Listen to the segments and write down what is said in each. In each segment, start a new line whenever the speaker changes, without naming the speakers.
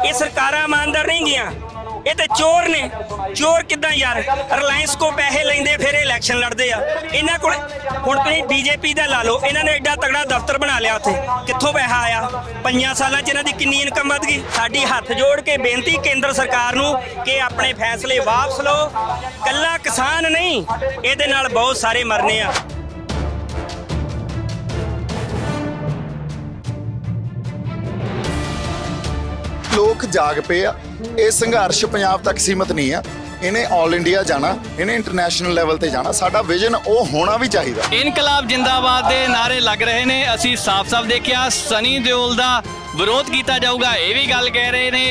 ਇਹ ਸਰਕਾਰਾਂ ਇਮਾਨਦਾਰ ਨਹੀਂ ਗਈਆਂ, ਇਹ ਤੇ ਚੋਰ ਨੇ। ਚੋਰ ਕਿੱਦਾਂ ਯਾਰ, ਰਿਲਾਇੰਸ ਕੋ ਪੈਸੇ ਲੈਂਦੇ ਫਿਰ ਇਲੈਕਸ਼ਨ ਲੜਦੇ ਆ। ਇਹਨਾਂ ਕੋਲ ਹੁਣ ਤੁਸੀਂ ਬੀਜੇਪੀ ਦਾ ਲਾ ਲਓ, ਇਹਨਾਂ ਨੇ ਐਡਾ ਤਗੜਾ ਦਫ਼ਤਰ ਬਣਾ ਲਿਆ ਉੱਥੇ, ਕਿੱਥੋਂ ਪੈਸਾ ਆਇਆ? 5 ਸਾਲਾਂ 'ਚ ਇਹਨਾਂ ਦੀ ਕਿੰਨੀ ਇਨਕਮ ਵੱਧ ਗਈ? ਸਾਡੀ ਹੱਥ ਜੋੜ ਕੇ ਬੇਨਤੀ ਕੇਂਦਰ ਸਰਕਾਰ ਨੂੰ ਕਿ ਆਪਣੇ ਫੈਸਲੇ ਵਾਪਸ ਲਓ। ਕੱਲਾ ਕਿਸਾਨ ਨਹੀਂ, ਇਹਦੇ ਨਾਲ ਬਹੁਤ ਸਾਰੇ ਮਰਨੇ ਆ।
ਲੋਕ ਜਾਗ ਪਏ ਆ। ਇਹ ਸੰਘਰਸ਼ ਪੰਜਾਬ ਤੱਕ ਸੀਮਤ ਨਹੀਂ ਆ, ਇਹਨੇ ਆਲ ਇੰਡੀਆ ਜਾਣਾ, ਇਹਨੇ ਇੰਟਰਨੈਸ਼ਨਲ ਲੈਵਲ ਤੇ ਜਾਣਾ। ਸਾਡਾ ਵਿਜ਼ਨ ਉਹ ਹੋਣਾ ਵੀ ਚਾਹੀਦਾ।
ਇਨਕਲਾਬ ਜਿੰਦਾਬਾਦ ਦੇ ਨਾਰੇ ਲੱਗ ਰਹੇ ਨੇ। ਅਸੀਂ ਸਾਫ਼-ਸਾਫ਼ ਦੇਖਿਆ ਸਨੀ ਦਿਓਲ ਦਾ ਵਿਰੋਧ ਕੀਤਾ ਜਾਊਗਾ, ਇਹ ਵੀ ਗੱਲ ਕਹਿ ਰਹੇ ਨੇ।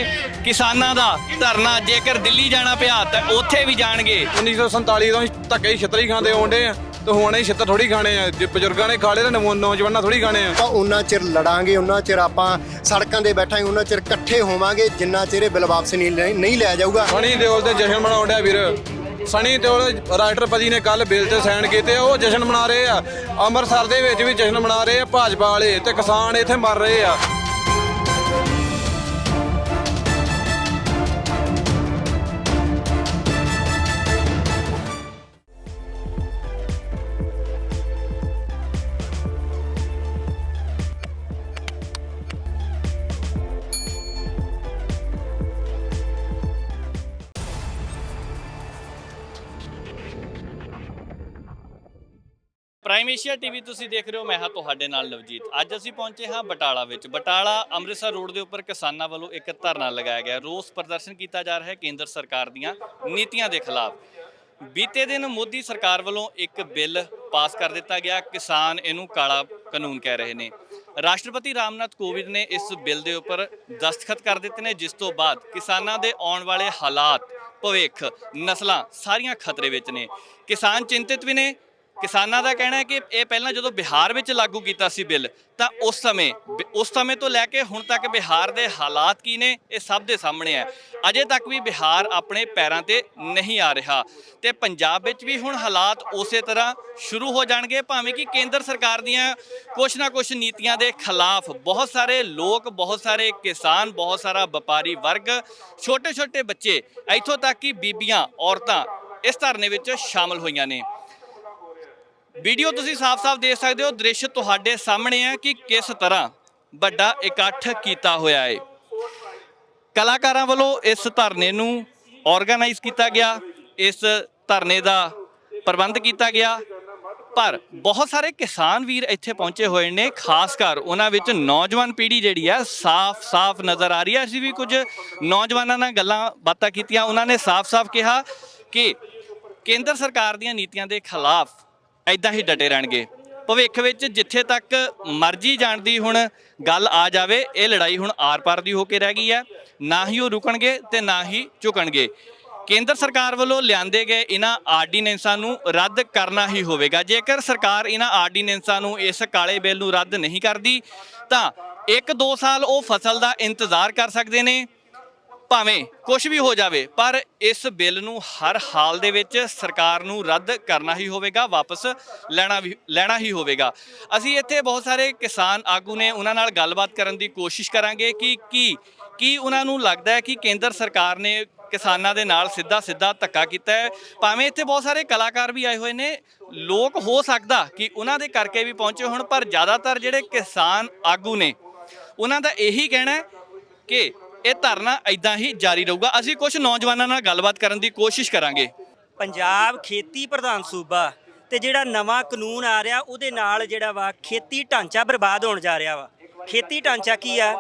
ਕਿਸਾਨਾਂ ਦਾ ਧਰਨਾ ਜੇਕਰ ਦਿੱਲੀ ਜਾਣਾ ਪਿਆ ਤਾਂ ਉੱਥੇ ਵੀ ਜਾਣਗੇ।
1947 ਤੋਂ ਧੱਕੇ ਹੀ ਛਿੱਤਰ ਹੀ ਖਾਂਦੇ ਆਉਂਦੇ ਆ, ਤੇ ਹੁਣ ਇਹ ਛਿੱਤਰ ਥੋੜੀ ਖਾਣੇ ਆ। ਜੇ ਬਜ਼ੁਰਗਾਂ ਨੇ ਖਾ ਲਏ ਤਾਂ ਨੌਜਵਾਨਾਂ ਥੋੜੀ ਖਾਣੇ ਆ।
ਆਪਾਂ ਉਹਨਾਂ ਚਿਰ ਲੜਾਂਗੇ, ਉਹਨਾਂ ਚਿਰ ਆਪਾਂ ਸੜਕਾਂ ਤੇ ਬੈਠਾਂਗੇ, ਉਹਨਾਂ ਚਿਰ ਇਕੱਠੇ ਹੋਵਾਂਗੇ ਜਿੰਨਾ ਚਿਰ ਇਹ ਬਿੱਲ ਵਾਪਸ ਨਹੀਂ ਲਿਆ ਜਾਊਗਾ।
ਸਨੀ ਦਿਓਲ ਤੇ ਜਸ਼ਨ ਮਨਾਉਣ ਡਿਆ ਵੀਰ। ਸਨੀ ਦਿਓਲ ਰਾਸ਼ਟਰਪਤੀ ਨੇ ਕੱਲ ਬਿੱਲ ਤੇ ਸਾਈਨ ਕੀਤੇ, ਉਹ ਜਸ਼ਨ ਮਨਾ ਰਹੇ ਆ। ਅੰਮ੍ਰਿਤਸਰ ਦੇ ਵਿੱਚ ਵੀ ਜਸ਼ਨ ਮਨਾ ਰਹੇ ਆ ਭਾਜਪਾ ਵਾਲੇ, ਤੇ ਕਿਸਾਨ ਇੱਥੇ ਮਰ ਰਹੇ ਆ।
ਪ੍ਰਾਈਮ ਏਸ਼ੀਆ ਟੀਵੀ ਤੁਸੀਂ ਦੇਖ ਰਹੇ ਹੋ, ਮੈਂ ਹਾਂ ਤੁਹਾਡੇ ਨਾਲ ਨਵਜੀਤ। ਅੱਜ ਅਸੀਂ ਪਹੁੰਚੇ ਹਾਂ ਬਟਾਲਾ ਵਿੱਚ। ਬਟਾਲਾ ਅੰਮ੍ਰਿਤਸਰ ਰੋਡ ਦੇ ਉੱਪਰ ਕਿਸਾਨਾਂ ਵੱਲੋਂ ਇੱਕ ਧਰਨਾ ਲਗਾਇਆ ਗਿਆ। ਰੋਸ ਪ੍ਰਦਰਸ਼ਨ ਕੀਤਾ ਜਾ ਰਿਹਾ ਹੈ ਕੇਂਦਰ ਸਰਕਾਰ ਦੀਆਂ ਨੀਤੀਆਂ ਦੇ ਖਿਲਾਫ। ਬੀਤੇ ਦਿਨ ਮੋਦੀ ਸਰਕਾਰ ਵੱਲੋਂ ਇੱਕ ਬਿੱਲ ਪਾਸ ਕਰ ਦਿੱਤਾ ਗਿਆ, ਕਿਸਾਨ ਇਹਨੂੰ ਕਾਲਾ ਕਾਨੂੰਨ ਕਹਿ ਰਹੇ ਨੇ। ਰਾਸ਼ਟਰਪਤੀ ਰਾਮਨਾਥ ਕੋਵਿੰਦ ਨੇ ਇਸ ਬਿੱਲ ਦੇ ਉੱਪਰ ਦਸਤਖਤ ਕਰ ਦਿੱਤੇ ਨੇ, ਜਿਸ ਤੋਂ ਬਾਅਦ ਕਿਸਾਨਾਂ ਦੇ ਆਉਣ ਵਾਲੇ ਹਾਲਾਤ, ਭਵਿੱਖ, ਨਸਲਾਂ ਸਾਰੀਆਂ ਖਤਰੇ ਵਿੱਚ ਨੇ। ਕਿਸਾਨ ਚਿੰਤਿਤ ਵੀ ਨੇ। ਕਿਸਾਨਾਂ ਦਾ ਕਹਿਣਾ ਹੈ ਕਿ ਇਹ ਪਹਿਲਾਂ ਜਦੋਂ ਬਿਹਾਰ ਵਿੱਚ ਲਾਗੂ ਕੀਤਾ ਸੀ ਬਿੱਲ, ਤਾਂ ਉਸ ਸਮੇਂ ਤੋਂ ਲੈ ਕੇ ਹੁਣ ਤੱਕ ਬਿਹਾਰ ਦੇ ਹਾਲਾਤ ਕੀ ਨੇ ਇਹ ਸਭ ਦੇ ਸਾਹਮਣੇ ਹੈ। ਅਜੇ ਤੱਕ ਵੀ ਬਿਹਾਰ ਆਪਣੇ ਪੈਰਾਂ ਤੇ ਨਹੀਂ ਆ ਰਿਹਾ, ਤੇ ਪੰਜਾਬ ਵਿੱਚ ਵੀ ਹੁਣ ਹਾਲਾਤ ਉਸੇ ਤਰ੍ਹਾਂ ਸ਼ੁਰੂ ਹੋ ਜਾਣਗੇ, ਭਾਵੇਂ ਕਿ ਕੇਂਦਰ ਸਰਕਾਰ ਦੀਆਂ ਕੁਛ ਨਾ ਕੁਛ ਨੀਤੀਆਂ ਦੇ ਖਿਲਾਫ ਬਹੁਤ ਸਾਰੇ ਲੋਕ, ਬਹੁਤ ਸਾਰੇ ਕਿਸਾਨ, ਬਹੁਤ ਸਾਰਾ ਵਪਾਰੀ ਵਰਗ, ਛੋਟੇ ਛੋਟੇ ਬੱਚੇ, ਇੱਥੋਂ ਤੱਕ ਕਿ ਬੀਬੀਆਂ, ਔਰਤਾਂ ਇਸ ਧਰਨੇ ਵਿੱਚ ਸ਼ਾਮਲ ਹੋਈਆਂ ਨੇ। ਵੀਡੀਓ ਤੁਸੀਂ ਸਾਫ਼-ਸਾਫ਼ ਦੇਖ ਸਕਦੇ ਹੋ, ਦ੍ਰਿਸ਼ ਤੁਹਾਡੇ ਸਾਹਮਣੇ ਹੈ ਕਿ ਕਿਸ ਤਰ੍ਹਾਂ ਵੱਡਾ ਇਕੱਠ ਕੀਤਾ ਹੋਇਆ ਹੈ। ਕਲਾਕਾਰਾਂ ਵੱਲੋਂ ਇਸ ਧਰਨੇ ਨੂੰ ਆਰਗੇਨਾਈਜ਼ ਕੀਤਾ ਗਿਆ, ਇਸ ਧਰਨੇ ਦਾ ਪ੍ਰਬੰਧ ਕੀਤਾ ਗਿਆ, ਪਰ ਬਹੁਤ ਸਾਰੇ ਕਿਸਾਨ ਵੀਰ ਇੱਥੇ ਪਹੁੰਚੇ ਹੋਏ ਨੇ। ਖਾਸ ਕਰ ਉਹਨਾਂ ਵਿੱਚ ਨੌਜਵਾਨ ਪੀੜ੍ਹੀ ਜਿਹੜੀ ਹੈ ਸਾਫ਼-ਸਾਫ਼ ਨਜ਼ਰ ਆ ਰਹੀ ਹੈ। ਅਸੀਂ ਵੀ ਕੁਝ ਨੌਜਵਾਨਾਂ ਨਾਲ ਗੱਲਾਂ ਬਾਤਾਂ ਕੀਤੀਆਂ, ਉਹਨਾਂ ਨੇ ਸਾਫ਼-ਸਾਫ਼ ਕਿਹਾ ਕਿ ਕੇਂਦਰ ਸਰਕਾਰ ਦੀਆਂ ਨੀਤੀਆਂ ਦੇ ਖਿਲਾਫ ਇੱਦਾਂ ਹੀ ਡਟੇ ਰਹਿਣਗੇ। ਭਵਿੱਖ ਵਿੱਚ ਜਿੱਥੇ ਤੱਕ ਮਰਜ਼ੀ ਜਾਣ ਦੀ ਹੁਣ ਗੱਲ ਆ ਜਾਵੇ, ਇਹ ਲੜਾਈ ਹੁਣ ਆਰ-ਪਾਰ ਦੀ ਹੋ ਕੇ ਰਹਿ ਗਈ ਹੈ। ਨਾ ਹੀ ਉਹ ਰੁਕਣਗੇ ਤੇ ਨਾ ਹੀ ਝੁਕਣਗੇ। ਕੇਂਦਰ ਸਰਕਾਰ ਵੱਲੋਂ ਲਿਆਂਦੇ ਗਏ ਇਹਨਾਂ ਆਰਡੀਨੈਂਸਾਂ ਨੂੰ ਰੱਦ ਕਰਨਾ ਹੀ ਹੋਵੇਗਾ। ਜੇਕਰ ਸਰਕਾਰ ਇਹਨਾਂ ਆਰਡੀਨੈਂਸਾਂ ਨੂੰ, ਇਸ ਕਾਲੇ ਬਿੱਲ ਨੂੰ ਰੱਦ ਨਹੀਂ ਕਰਦੀ, ਤਾਂ 1-2 ਸਾਲ ਉਹ ਫਸਲ ਦਾ ਇੰਤਜ਼ਾਰ ਕਰ ਸਕਦੇ ਨੇ, ਭਾਵੇਂ ਕੁਝ ਵੀ ਹੋ ਜਾਵੇ, ਪਰ ਇਸ ਬਿੱਲ ਨੂੰ ਹਰ ਹਾਲ ਦੇ ਵਿੱਚ ਸਰਕਾਰ ਨੂੰ ਰੱਦ ਕਰਨਾ ਹੀ ਹੋਵੇਗਾ, ਵਾਪਸ ਲੈਣਾ ਹੀ ਹੋਵੇਗਾ। ਅਸੀਂ ਇੱਥੇ ਬਹੁਤ ਸਾਰੇ ਕਿਸਾਨ ਆਗੂ ਨੇ, ਉਹਨਾਂ ਨਾਲ ਗੱਲਬਾਤ ਕਰਨ ਦੀ ਕੋਸ਼ਿਸ਼ ਕਰਾਂਗੇ ਕਿ ਕੀ ਉਹਨਾਂ ਨੂੰ ਲੱਗਦਾ ਹੈ ਕਿ ਕੇਂਦਰ ਸਰਕਾਰ ਨੇ ਕਿਸਾਨਾਂ ਦੇ ਨਾਲ ਸਿੱਧਾ ਧੱਕਾ ਕੀਤਾ ਹੈ। ਭਾਵੇਂ ਇੱਥੇ ਬਹੁਤ ਸਾਰੇ ਕਲਾਕਾਰ ਵੀ ਆਏ ਹੋਏ ਨੇ, ਲੋਕ ਹੋ ਸਕਦਾ ਕਿ ਉਹਨਾਂ ਦੇ ਕਰਕੇ ਵੀ ਪਹੁੰਚੇ ਹੋਣ, ਪਰ ਜ਼ਿਆਦਾਤਰ ਜਿਹੜੇ ਕਿਸਾਨ ਆਗੂ ਨੇ ਉਹਨਾਂ ਦਾ ਇਹੀ ਕਹਿਣਾ ਹੈ ਕਿ ਇਹ ਧਰਨਾ ਇਦਾਂ ਹੀ ਜਾਰੀ ਰਹੂਗਾ। ਅਸੀਂ ਕੁਝ ਨੌਜਵਾਨਾਂ ਨਾਲ ਗੱਲਬਾਤ ਕਰਨ ਦੀ ਕੋਸ਼ਿਸ਼ ਕਰਾਂਗੇ।
ਪੰਜਾਬ ਖੇਤੀ ਪ੍ਰਧਾਨ ਸੂਬਾ, ਤੇ ਜਿਹੜਾ ਨਵਾਂ ਕਾਨੂੰਨ ਆ ਰਿਹਾ ਉਹਦੇ ਨਾਲ ਜਿਹੜਾ ਵਾ ਖੇਤੀ ਢਾਂਚਾ ਬਰਬਾਦ ਹੋਣ ਜਾ ਰਿਹਾ ਵਾ। ਖੇਤੀ ਢਾਂਚਾ ਕੀ ਆ?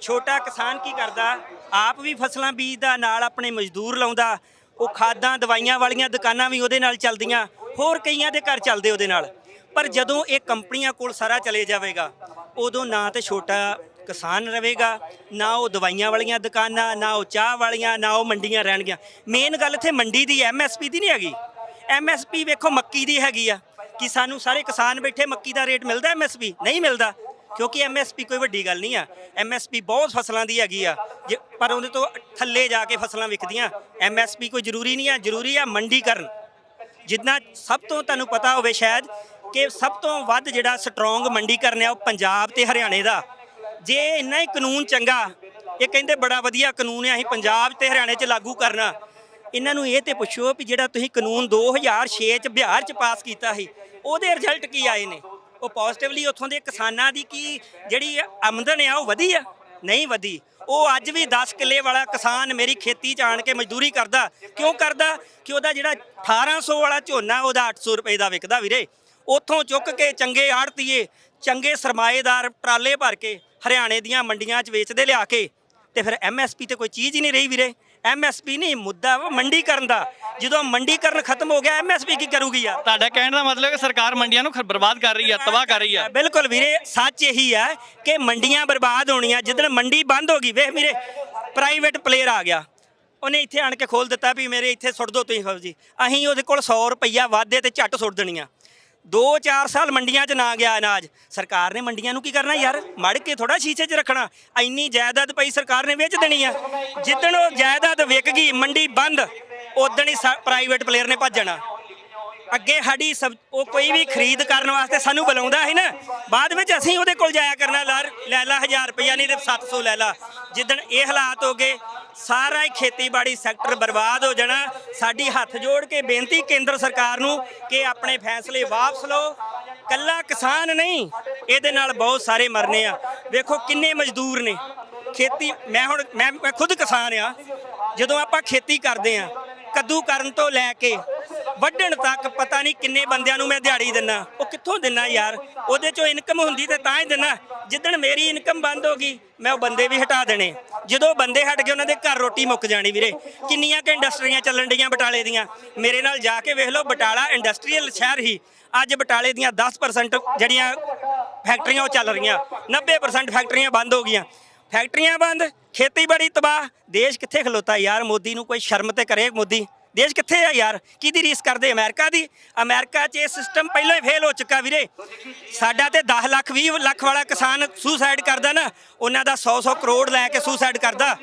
ਛੋਟਾ ਕਿਸਾਨ ਕੀ ਕਰਦਾ? ਆਪ ਵੀ ਫਸਲਾਂ ਬੀਜਦਾ, ਨਾਲ ਆਪਣੇ ਮਜ਼ਦੂਰ ਲਾਉਂਦਾ, ਉਹ ਖਾਦਾਂ ਦਵਾਈਆਂ ਵਾਲੀਆਂ ਦੁਕਾਨਾਂ ਵੀ ਉਹਦੇ ਨਾਲ ਚੱਲਦੀਆਂ, ਹੋਰ ਕਈਆਂ ਦੇ ਘਰ ਚੱਲਦੇ ਉਹਦੇ ਨਾਲ। ਪਰ ਜਦੋਂ ਇਹ ਕੰਪਨੀਆਂ ਕੋਲ ਸਾਰਾ ਚਲੇ ਜਾਵੇਗਾ, ਉਦੋਂ ਨਾ ਤੇ ਛੋਟਾ ਕਿਸਾਨ ਰਹੇਗਾ, ਨਾ ਉਹ ਦਵਾਈਆਂ ਵਾਲੀਆਂ ਦੁਕਾਨਾਂ, ਨਾ ਉਹ ਚਾਹ ਵਾਲੀਆਂ, ਨਾ ਉਹ ਮੰਡੀਆਂ ਰਹਿਣਗੀਆਂ। ਮੇਨ ਗੱਲ ਇੱਥੇ ਮੰਡੀ ਦੀ, MSP ਦੀ ਨਹੀਂ ਹੈਗੀ। MSP ਵੇਖੋ ਮੱਕੀ ਦੀ ਹੈਗੀ ਆ, ਕਿ ਸਾਨੂੰ ਸਾਰੇ ਕਿਸਾਨ ਬੈਠੇ ਮੱਕੀ ਦਾ ਰੇਟ ਮਿਲਦਾ? MSP ਨਹੀਂ ਮਿਲਦਾ, ਕਿਉਂਕਿ MSP ਕੋਈ ਵੱਡੀ ਗੱਲ ਨਹੀਂ ਆ। MSP ਬਹੁਤ ਫਸਲਾਂ ਦੀ ਹੈਗੀ ਆ, ਪਰ ਉਹਦੇ ਤੋਂ ਥੱਲੇ ਜਾ ਕੇ ਫਸਲਾਂ ਵਿਕਦੀਆਂ। MSP ਕੋਈ ਜ਼ਰੂਰੀ ਨਹੀਂ ਆ, ਜ਼ਰੂਰੀ ਆ ਮੰਡੀਕਰਨ। ਜਿੱਦਾਂ ਸਭ ਤੋਂ ਤੁਹਾਨੂੰ ਪਤਾ ਹੋਵੇ ਸ਼ਾਇਦ ਕਿ ਸਭ ਤੋਂ ਵੱਧ ਜਿਹੜਾ ਸਟਰੋਂਗ ਮੰਡੀਕਰਨ ਆ ਉਹ ਪੰਜਾਬ ਤੇ ਹਰਿਆਣੇ ਦਾ। ਜੇ ਇੰਨਾ ਹੀ ਕਾਨੂੰਨ ਚੰਗਾ ਇਹ ਕਹਿੰਦੇ ਬੜਾ ਵਧੀਆ ਕਾਨੂੰਨ ਹੈ, ਅਸੀਂ ਪੰਜਾਬ ਤੇ ਹਰਿਆਣੇ 'ਚ ਲਾਗੂ ਕਰਨਾ। ਇਹਨਾਂ ਨੂੰ ਇਹ ਤੇ ਪੁੱਛੋ ਵੀ ਜਿਹੜਾ ਤੁਸੀਂ ਕਾਨੂੰਨ 2006 'ਚ ਬਿਹਾਰ 'ਚ ਪਾਸ ਕੀਤਾ ਸੀ ਉਹਦੇ ਰਿਜ਼ਲਟ ਕੀ ਆਏ ਨੇ? ਉਹ ਪੋਜ਼ਿਟਿਵਲੀ ਉੱਥੋਂ ਦੇ ਕਿਸਾਨਾਂ ਦੀ ਕੀ ਜਿਹੜੀ ਆਮਦਨ ਆ ਉਹ ਵਧੀ ਆ? ਨਹੀਂ ਵਧੀ। ਉਹ ਅੱਜ ਵੀ 10 ਕਿੱਲੇ ਵਾਲਾ ਕਿਸਾਨ ਮੇਰੀ ਖੇਤੀ 'ਚ ਆਣ ਕੇ ਮਜ਼ਦੂਰੀ ਕਰਦਾ। ਕਿਉਂ ਕਰਦਾ? ਕਿ ਉਹਦਾ ਜਿਹੜਾ 1800 ਵਾਲਾ ਝੋਨਾ ਉਹਦਾ 800 ਰੁਪਏ ਦਾ ਵਿਕਦਾ ਵੀਰੇ। ਉੱਥੋਂ ਚੁੱਕ ਕੇ ਚੰਗੇ ਆੜਤੀਏ, ਚੰਗੇ ਸਰਮਾਏਦਾਰ ਟਰਾਲੇ ਭਰ ਕੇ ਹਰਿਆਣੇ ਦੀਆਂ ਮੰਡੀਆਂ 'ਚ ਵੇਚਦੇ ਲਿਆ ਕੇ, ਤੇ ਫਿਰ ਐਮਐਸਪੀ ਤੇ ਕੋਈ ਚੀਜ਼ ਹੀ ਨਹੀਂ ਰਹੀ ਵੀਰੇ। ਐਮਐਸਪੀ ਨਹੀਂ, ਮੁੱਦਾ ਵਾ ਮੰਡੀਕਰਨ ਦਾ। ਜਦੋਂ ਮੰਡੀਕਰਨ ਖਤਮ ਹੋ ਗਿਆ ਐਮਐਸਪੀ ਕੀ ਕਰੂਗੀ ਯਾਰ?
ਤੁਹਾਡਾ ਕਹਿਣ ਦਾ ਮਤਲਬ ਕਿ ਸਰਕਾਰ ਮੰਡੀਆਂ ਨੂੰ ਬਰਬਾਦ ਕਰ ਰਹੀ ਹੈ, ਤਬਾਹ ਕਰ ਰਹੀ ਹੈ।
ਬਿਲਕੁਲ ਵੀਰੇ, ਸੱਚ ਇਹੀ ਹੈ ਕਿ ਮੰਡੀਆਂ ਬਰਬਾਦ ਹੋਣੀਆਂ। ਜਿੱਦਣ ਮੰਡੀ ਬੰਦ ਹੋ ਗਈ, ਵੇਖ ਵੀਰੇ, ਪ੍ਰਾਈਵੇਟ ਪਲੇਅਰ ਆ ਗਿਆ, ਉਹਨੇ ਇੱਥੇ ਆਣ ਕੇ ਖੋਲ ਦਿੱਤਾ ਵੀ ਮੇਰੇ ਇੱਥੇ ਸੁੱਟ ਦਿਓ ਤੁਸੀਂ ਫੌਜੀ। ਅਸੀਂ ਉਹਦੇ ਕੋਲ 100 ਰੁਪਈਆ ਵਾਧੇ ਤੇ ਝੱਟ ਸੁੱਟ ਦੇਣੀਆਂ। 2-4 ਸਾਲ ਮੰਡੀਆਂ 'ਚ ਨਾ ਗਿਆ ਅਨਾਜ। ਸਰਕਾਰ ਨੇ ਮੰਡੀਆਂ ਨੂੰ ਕੀ ਕਰਨਾ ਯਾਰ? ਮੜ ਕੇ ਥੋੜਾ ਸ਼ੀਸ਼ੇ 'ਚ ਰੱਖਣਾ। ਇੰਨੀ ਜਾਇਦਾਦ ਪਈ, ਸਰਕਾਰ ਨੇ ਵੇਚ ਦੇਣੀ ਆ। ਜਿੱਦਣ ਉਹ ਜਾਇਦਾਦ ਵਿਕ ਗਈ, ਮੰਡੀ ਬੰਦ, ਉਦਣ ਹੀ ਪ੍ਰਾਈਵੇਟ ਪਲੇਅਰ ਨੇ ਭੱਜਣਾ। ਅੱਗੇ ਸਾਡੀ ਉਹ ਕੋਈ ਵੀ ਖਰੀਦ ਕਰਨ ਵਾਸਤੇ ਸਾਨੂੰ ਬੁਲਾਉਂਦਾ ਹੈ ਨਾ, ਬਾਅਦ ਵਿੱਚ ਅਸੀਂ ਉਹਦੇ ਕੋਲ ਜਾਇਆ ਕਰਨਾ, ਲੈ ਲਾ 1000 ਰੁਪਈਆ ਨਹੀਂ ਤੇ 700 ਲੈ ਲਾ। ਜਿੱਦਣ ਇਹ ਹਾਲਾਤ ਹੋ ਗਏ, ਸਾਰਾ ਹੀ ਖੇਤੀਬਾੜੀ ਸੈਕਟਰ ਬਰਬਾਦ ਹੋ ਜਾਣਾ। ਸਾਡੀ ਹੱਥ ਜੋੜ ਕੇ ਬੇਨਤੀ ਕੇਂਦਰ ਸਰਕਾਰ ਨੂੰ ਕਿ ਆਪਣੇ ਫੈਸਲੇ ਵਾਪਸ ਲਓ। ਕੱਲਾ ਕਿਸਾਨ ਨਹੀਂ, ਇਹਦੇ ਨਾਲ ਬਹੁਤ ਸਾਰੇ ਮਰਨੇ ਆ। ਵੇਖੋ ਕਿੰਨੇ ਮਜ਼ਦੂਰ ਨੇ ਖੇਤੀ। ਮੈਂ ਖੁਦ ਕਿਸਾਨ ਆ। ਜਦੋਂ ਆਪਾਂ ਖੇਤੀ ਕਰਦੇ ਆ, ਕੱਦੂ ਕਰਨ ਤੋਂ ਲੈ ਕੇ ਵੱਢਣ ਤੱਕ ਪਤਾ ਨਹੀਂ ਕਿੰਨੇ ਬੰਦਿਆਂ ਨੂੰ ਮੈਂ ਦਿਹਾੜੀ ਦਿੰਦਾ। ਉਹ ਕਿੱਥੋਂ ਦਿੰਦਾ ਯਾਰ? ਉਹਦੇ ਚੋਂ ਇਨਕਮ ਹੁੰਦੀ ਤੇ ਤਾਂ ਹੀ ਦਿੰਦਾ। ਜਿੱਦਣ ਮੇਰੀ ਇਨਕਮ ਬੰਦ ਹੋ ਗਈ, ਮੈਂ ਉਹ ਬੰਦੇ ਵੀ ਹਟਾ ਦੇਣੇ। ਜਦੋਂ ਬੰਦੇ ਹਟ ਗਏ, ਉਹਨਾਂ ਦੇ ਘਰ ਰੋਟੀ ਮੁੱਕ ਜਾਣੀ ਵੀਰੇ। ਕਿੰਨੀਆਂ ਕਿ ਇੰਡਸਟਰੀਆਂ ਚੱਲਣ ਡੀਆਂ ਬਟਾਲੇ ਦੀਆਂ। ਮੇਰੇ ਨਾਲ ਜਾ ਕੇ ਵੇਖ ਲਓ, ਬਟਾਲਾ ਇੰਡਸਟਰੀਅਲ ਸ਼ਹਿਰ ਹੀ। ਅੱਜ ਬਟਾਲੇ ਦੀਆਂ 10% ਜਿਹੜੀਆਂ ਫੈਕਟਰੀਆਂ ਉਹ ਚੱਲ ਰਹੀਆਂ, 90% ਫੈਕਟਰੀਆਂ ਬੰਦ ਹੋ ਗਈਆਂ। ਫੈਕਟਰੀਆਂ ਬੰਦ, ਖੇਤੀਬਾੜੀ ਤਬਾਹ। ਦੇਸ਼ ਕਿੱਥੇ ਖਲੋਤਾ ਯਾਰ? ਮੋਦੀ ਨੂੰ ਕੋਈ ਸ਼ਰਮ ਤੇ ਕਰੇ। ਮੋਦੀ ਦੇਸ਼ ਕਿੱਥੇ ਆ ਯਾਰ? ਕਿਹਦੀ ਰੀਸ ਕਰਦੇ? ਅਮਰੀਕਾ ਦੀ? ਅਮਰੀਕਾ 'ਚ ਇਹ ਸਿਸਟਮ ਪਹਿਲਾਂ ਹੀ ਫੇਲ ਹੋ ਚੁੱਕਾ ਵੀਰੇ। ਸਾਡਾ ਤੇ 10 ਲੱਖ 20 ਲੱਖ ਵਾਲਾ ਕਿਸਾਨ ਸੁਸਾਈਡ ਕਰਦਾ ਨਾ, ਉਹਨਾਂ ਦਾ 100 ਕਰੋੜ ਲੈ ਕੇ ਸੁਸਾਈਡ ਕਰਦਾ।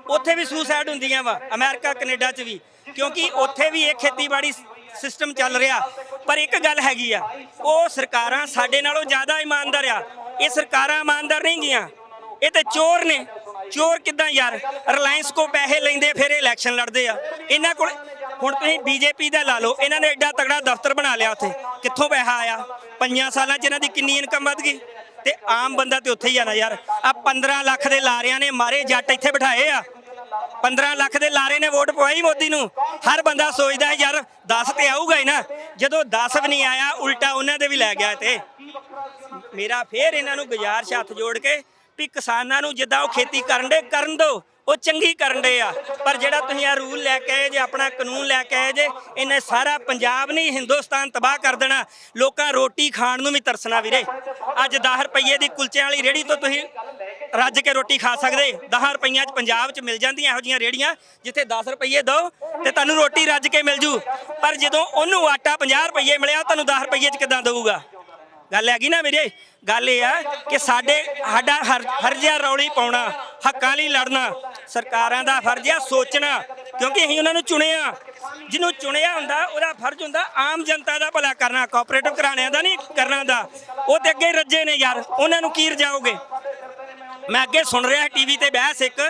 ਉੱਥੇ ਵੀ ਸੁਸਾਈਡ ਹੁੰਦੀਆਂ ਵਾ, ਅਮਰੀਕਾ ਕੈਨੇਡਾ 'ਚ ਵੀ, ਕਿਉਂਕਿ ਉੱਥੇ ਵੀ ਇਹ ਖੇਤੀਬਾੜੀ ਸਿਸਟਮ ਚੱਲ ਰਿਹਾ। ਪਰ ਇੱਕ ਗੱਲ ਹੈਗੀ ਆ, ਉਹ ਸਰਕਾਰਾਂ ਸਾਡੇ ਨਾਲੋਂ ਜ਼ਿਆਦਾ ਇਮਾਨਦਾਰ ਆ। ਇਹ ਸਰਕਾਰਾਂ ਇਮਾਨਦਾਰ ਨਹੀਂ ਗੀਆਂ, ਇਹ ਤੇ ਚੋਰ ਨੇ। ਚੋਰ ਕਿੱਦਾਂ ਯਾਰ? ਰਿਲਾਇੰਸ ਕੋ ਪੈਸੇ ਲੈਂਦੇ ਫਿਰ ਇਲੈਕਸ਼ਨ ਲੜਦੇ ਆ। ਇਹਨਾਂ ਕੋਲ ਹੁਣ ਤੁਸੀਂ ਬੀਜੇਪੀ ਦਾ ਲਾ ਲਓ, ਇਹਨਾਂ ਨੇ ਐਡਾ ਤਗੜਾ ਦਫ਼ਤਰ ਬਣਾ ਲਿਆ ਉੱਥੇ। ਕਿੱਥੋਂ ਪੈਸਾ ਆਇਆ? 5 ਸਾਲਾਂ 'ਚ ਇਹਨਾਂ ਦੀ ਕਿੰਨੀ ਇਨਕਮ ਵੱਧ ਗਈ? ਤੇ ਆਮ ਬੰਦਾ ਤੇ ਉੱਥੇ ਹੀ ਆ ਨਾ ਯਾਰ। ਆ 15 ਲੱਖ ਦੇ ਲਾਰਿਆਂ ਨੇ ਮਾਰੇ ਜੱਟ ਇੱਥੇ ਬਿਠਾਏ ਆ। 15 ਲੱਖ ਦੇ ਲਾਰੇ ਨੇ ਵੋਟ ਪਵਾਈ ਮੋਦੀ ਨੂੰ। ਹਰ ਬੰਦਾ ਸੋਚਦਾ ਹੈ ਯਾਰ 10 ਤੇ ਆਊਗਾ ਹੀ ਨਾ। ਜਦੋਂ 10 ਵੀ ਨਹੀਂ ਆਇਆ, ਉਲਟਾ ਉਹਨਾਂ ਦੇ ਵੀ ਲੈ ਗਿਆ। ਤੇ ਮੇਰਾ ਫੇਰ ਇਹਨਾਂ ਨੂੰ ਗੁਜ਼ਾਰਿਸ਼ ਹੱਥ ਜੋੜ ਕੇ ਵੀ ਕਿਸਾਨਾਂ ਨੂੰ ਜਿੱਦਾਂ ਉਹ ਖੇਤੀ ਕਰਨ ਦੇ ਕਰਨ ਦਿਓ, ਉਹ ਚੰਗੀ ਕਰਨ ਦੇ ਆ। ਪਰ ਜਿਹੜਾ ਤੁਸੀਂ ਆ ਰੂਲ ਲੈ ਕੇ ਆਏ ਜੇ, ਆਪਣਾ ਕਾਨੂੰਨ ਲੈ ਕੇ ਆਏ ਜੇ, ਇਹਨੇ ਸਾਰਾ ਪੰਜਾਬ ਨਹੀਂ ਹਿੰਦੁਸਤਾਨ ਤਬਾਹ ਕਰ ਦੇਣਾ। ਲੋਕਾਂ ਰੋਟੀ ਖਾਣ ਨੂੰ ਵੀ ਤਰਸਣਾ ਵੀਰੇ। ਅੱਜ 10 ਰੁਪਏ ਦੀ ਕੁਲਚਿਆਂ ਵਾਲੀ ਰੇਹੜੀ ਤੋਂ ਤੁਸੀਂ ਰੱਜ ਕੇ ਰੋਟੀ ਖਾ ਸਕਦੇ। 10 ਰੁਪਈਆਂ 'ਚ ਪੰਜਾਬ 'ਚ ਮਿਲ ਜਾਂਦੀਆਂ ਇਹੋ ਜਿਹੀਆਂ ਰੇਹੜੀਆਂ ਜਿੱਥੇ 10 ਰੁਪਏ ਦਿਓ ਤੇ ਤੁਹਾਨੂੰ ਰੋਟੀ ਰੱਜ ਕੇ ਮਿਲ ਜੂ। ਪਰ ਜਦੋਂ ਉਹਨੂੰ ਆਟਾ 50 ਰੁਪਏ ਮਿਲਿਆ, ਤੁਹਾਨੂੰ 10 ਰੁਪਏ 'ਚ ਕਿੱਦਾਂ ਦੇਊਗਾ? ਗੱਲ ਹੈਗੀ ਨਾ ਵੀਰੇ। ਗੱਲ ਇਹ ਆ ਕਿ ਸਾਡਾ ਫਰਜ਼ ਆ ਰੌਲੀ ਪਾਉਣਾ, ਹੱਕਾਂ ਲਈ ਲੜਨਾ। ਸਰਕਾਰਾਂ ਦਾ ਫਰਜ਼ ਆ ਸੋਚਣਾ, ਕਿਉਂਕਿ ਅਸੀਂ ਉਹਨਾਂ ਨੂੰ ਚੁਣਿਆ। ਜਿਹਨੂੰ ਚੁਣਿਆ ਹੁੰਦਾ ਉਹਦਾ ਫਰਜ਼ ਹੁੰਦਾ ਆਮ ਜਨਤਾ ਦਾ ਭਲਾ ਕਰਨਾ, ਕੋਆਪਰੇਟਿਵ ਘਰਾਣਿਆਂ ਦਾ ਨਹੀਂ ਕਰਨਾ ਦਾ। ਉਹ ਤੇ ਅੱਗੇ ਰੱਜੇ ਨੇ ਯਾਰ, ਉਹਨਾਂ ਨੂੰ ਕੀ ਰਜਾਓਗੇ? ਮੈਂ ਅੱਗੇ ਸੁਣ ਰਿਹਾ ਟੀਵੀ ਤੇ ਬਹਿਸ ਇੱਕ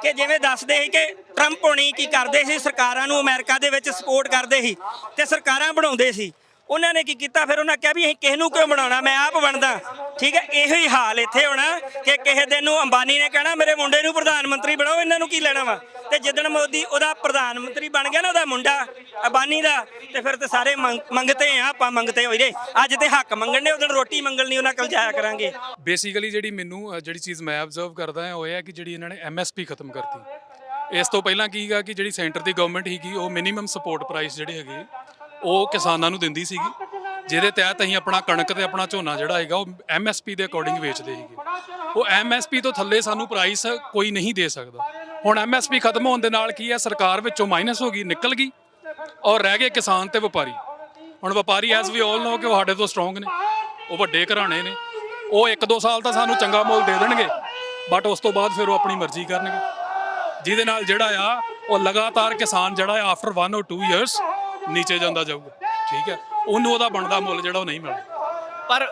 ਕਿ ਜਿਵੇਂ ਦੱਸਦੇ ਸੀ ਕਿ ਟਰੰਪ ਹੋਣੀ ਕੀ ਕਰਦੇ ਸੀ, ਸਰਕਾਰਾਂ ਨੂੰ ਅਮਰੀਕਾ ਦੇ ਵਿੱਚ ਸਪੋਰਟ ਕਰਦੇ ਸੀ ਤੇ ਸਰਕਾਰਾਂ ਬਣਾਉਂਦੇ ਸੀ। ਉਹਨਾਂ ਨੇ ਕੀ ਕੀਤਾ? ਫਿਰ ਉਹਨਾਂ ਕਿਹਾ ਵੀ ਅਸੀਂ ਕਿਸੇ ਨੂੰ ਕਿਉਂ ਬਣਾਉਣਾ, ਮੈਂ ਆਪ ਬਣਦਾ। ਠੀਕ ਹੈ, ਇਹੋ ਹੀ ਹਾਲ ਇੱਥੇ ਹੋਣਾ ਕਿ ਕਿਸੇ ਦਿਨ ਨੂੰ ਅੰਬਾਨੀ ਨੇ ਕਹਿਣਾ ਮੇਰੇ ਮੁੰਡੇ ਨੂੰ ਪ੍ਰਧਾਨ ਮੰਤਰੀ ਬਣਾਓ, ਇਹਨਾਂ ਨੂੰ ਕੀ ਲੈਣਾ ਵਾ। ਤੇ ਜਿੱਦਣ ਮੋਦੀ ਉਹਦਾ ਪ੍ਰਧਾਨ ਮੰਤਰੀ ਬਣ ਗਿਆ ਨਾ, ਉਹਦਾ ਮੁੰਡਾ ਅੰਬਾਨੀ ਦਾ, ਤੇ ਫਿਰ ਤੇ ਸਾਰੇ ਮੰਗਤੇ ਆ। ਆਪਾਂ ਮੰਗਤੇ ਹੋਈ ਰਹੇ। ਅੱਜ ਤੇ ਹੱਕ ਮੰਗਣ ਨੇ, ਉਦੋਂ ਰੋਟੀ ਮੰਗਣ ਨਹੀਂ ਉਹਨਾਂ ਕੋਲ ਜਾਇਆ ਕਰਾਂਗੇ।
ਬੇਸਿਕਲੀ ਜਿਹੜੀ ਚੀਜ਼ ਮੈਂ ਆਬਜ਼ਰਵ ਕਰਦਾ ਹਾਂ ਉਹ ਇਹ ਹੈ ਕਿ ਜਿਹੜੀ ਇਹਨਾਂ ਨੇ ਐਮਐਸਪੀ ਖਤਮ ਕਰਤੀ। ਇਸ ਤੋਂ ਪਹਿਲਾਂ ਕੀ ਗਾ ਕਿ ਜਿਹੜੀ ਸੈਂਟਰ ਦੀ ਗਵਰਨਮੈਂਟ ਸੀਗੀ ਉਹ ਮਿਨੀਮਮ ਸਪੋਰਟ ਪ੍ਰਾਈਸ ਜਿਹੜੀ ਹੈਗੀ ਉਹ ਕਿਸਾਨਾਂ ਨੂੰ ਦਿੰਦੀ ਸੀਗੀ, ਜਿਹਦੇ ਤਹਿਤ ਅਸੀਂ ਆਪਣਾ ਕਣਕ ਤੇ ਆਪਣਾ ਝੋਨਾ ਜਿਹੜਾ ਹੈਗਾ ਉਹ ਐਮਐਸਪੀ ਦੇ ਅਕੋਰਡਿੰਗ ਵੇਚਦੇ ਸੀਗੇ। ਉਹ ਐਮਐਸਪੀ ਤੋਂ ਥੱਲੇ ਸਾਨੂੰ ਪ੍ਰਾਈਸ ਕੋਈ ਨਹੀਂ ਦੇ ਸਕਦਾ। ਹੁਣ ਐਮਐਸਪੀ ਖਤਮ ਹੋਣ ਦੇ ਨਾਲ ਕੀ ਹੈ, ਸਰਕਾਰ ਵਿੱਚੋਂ ਮਾਈਨਸ ਹੋ ਗਈ, ਨਿਕਲ ਗਈ, ਔਰ ਰਹਿ ਗਏ ਕਿਸਾਨ ਤੇ ਵਪਾਰੀ। ਹੁਣ ਵਪਾਰੀ ਐਜ਼ ਵੀ ਆਲ ਨੋ ਕਿ ਉਹ ਸਾਡੇ ਤੋਂ ਸਟਰੋਂਗ ਨੇ, ਉਹ ਵੱਡੇ ਘਰਾਣੇ ਨੇ। ਉਹ 1-2 ਸਾਲ ਤਾਂ ਸਾਨੂੰ ਚੰਗਾ ਮੁੱਲ ਦੇ ਦੇਣਗੇ, ਬਟ ਉਸ ਤੋਂ ਬਾਅਦ ਫਿਰ ਉਹ ਆਪਣੀ ਮਰਜ਼ੀ ਕਰਨਗੇ, ਜਿਹਦੇ ਨਾਲ ਜਿਹੜਾ ਆ ਉਹ ਲਗਾਤਾਰ ਕਿਸਾਨ ਜਿਹੜਾ ਆ ਆਫਟਰ 1 or 2 years ਨੀਚੇ ਜਾਂਦਾ ਜਾਊਗਾ। ਠੀਕ ਹੈ, ਉਹਨੂੰ ਉਹਦਾ ਬਣਦਾ ਮੁੱਲ ਜਿਹੜਾ ਉਹ ਨਹੀਂ ਮਿਲਦਾ।
ਪਰ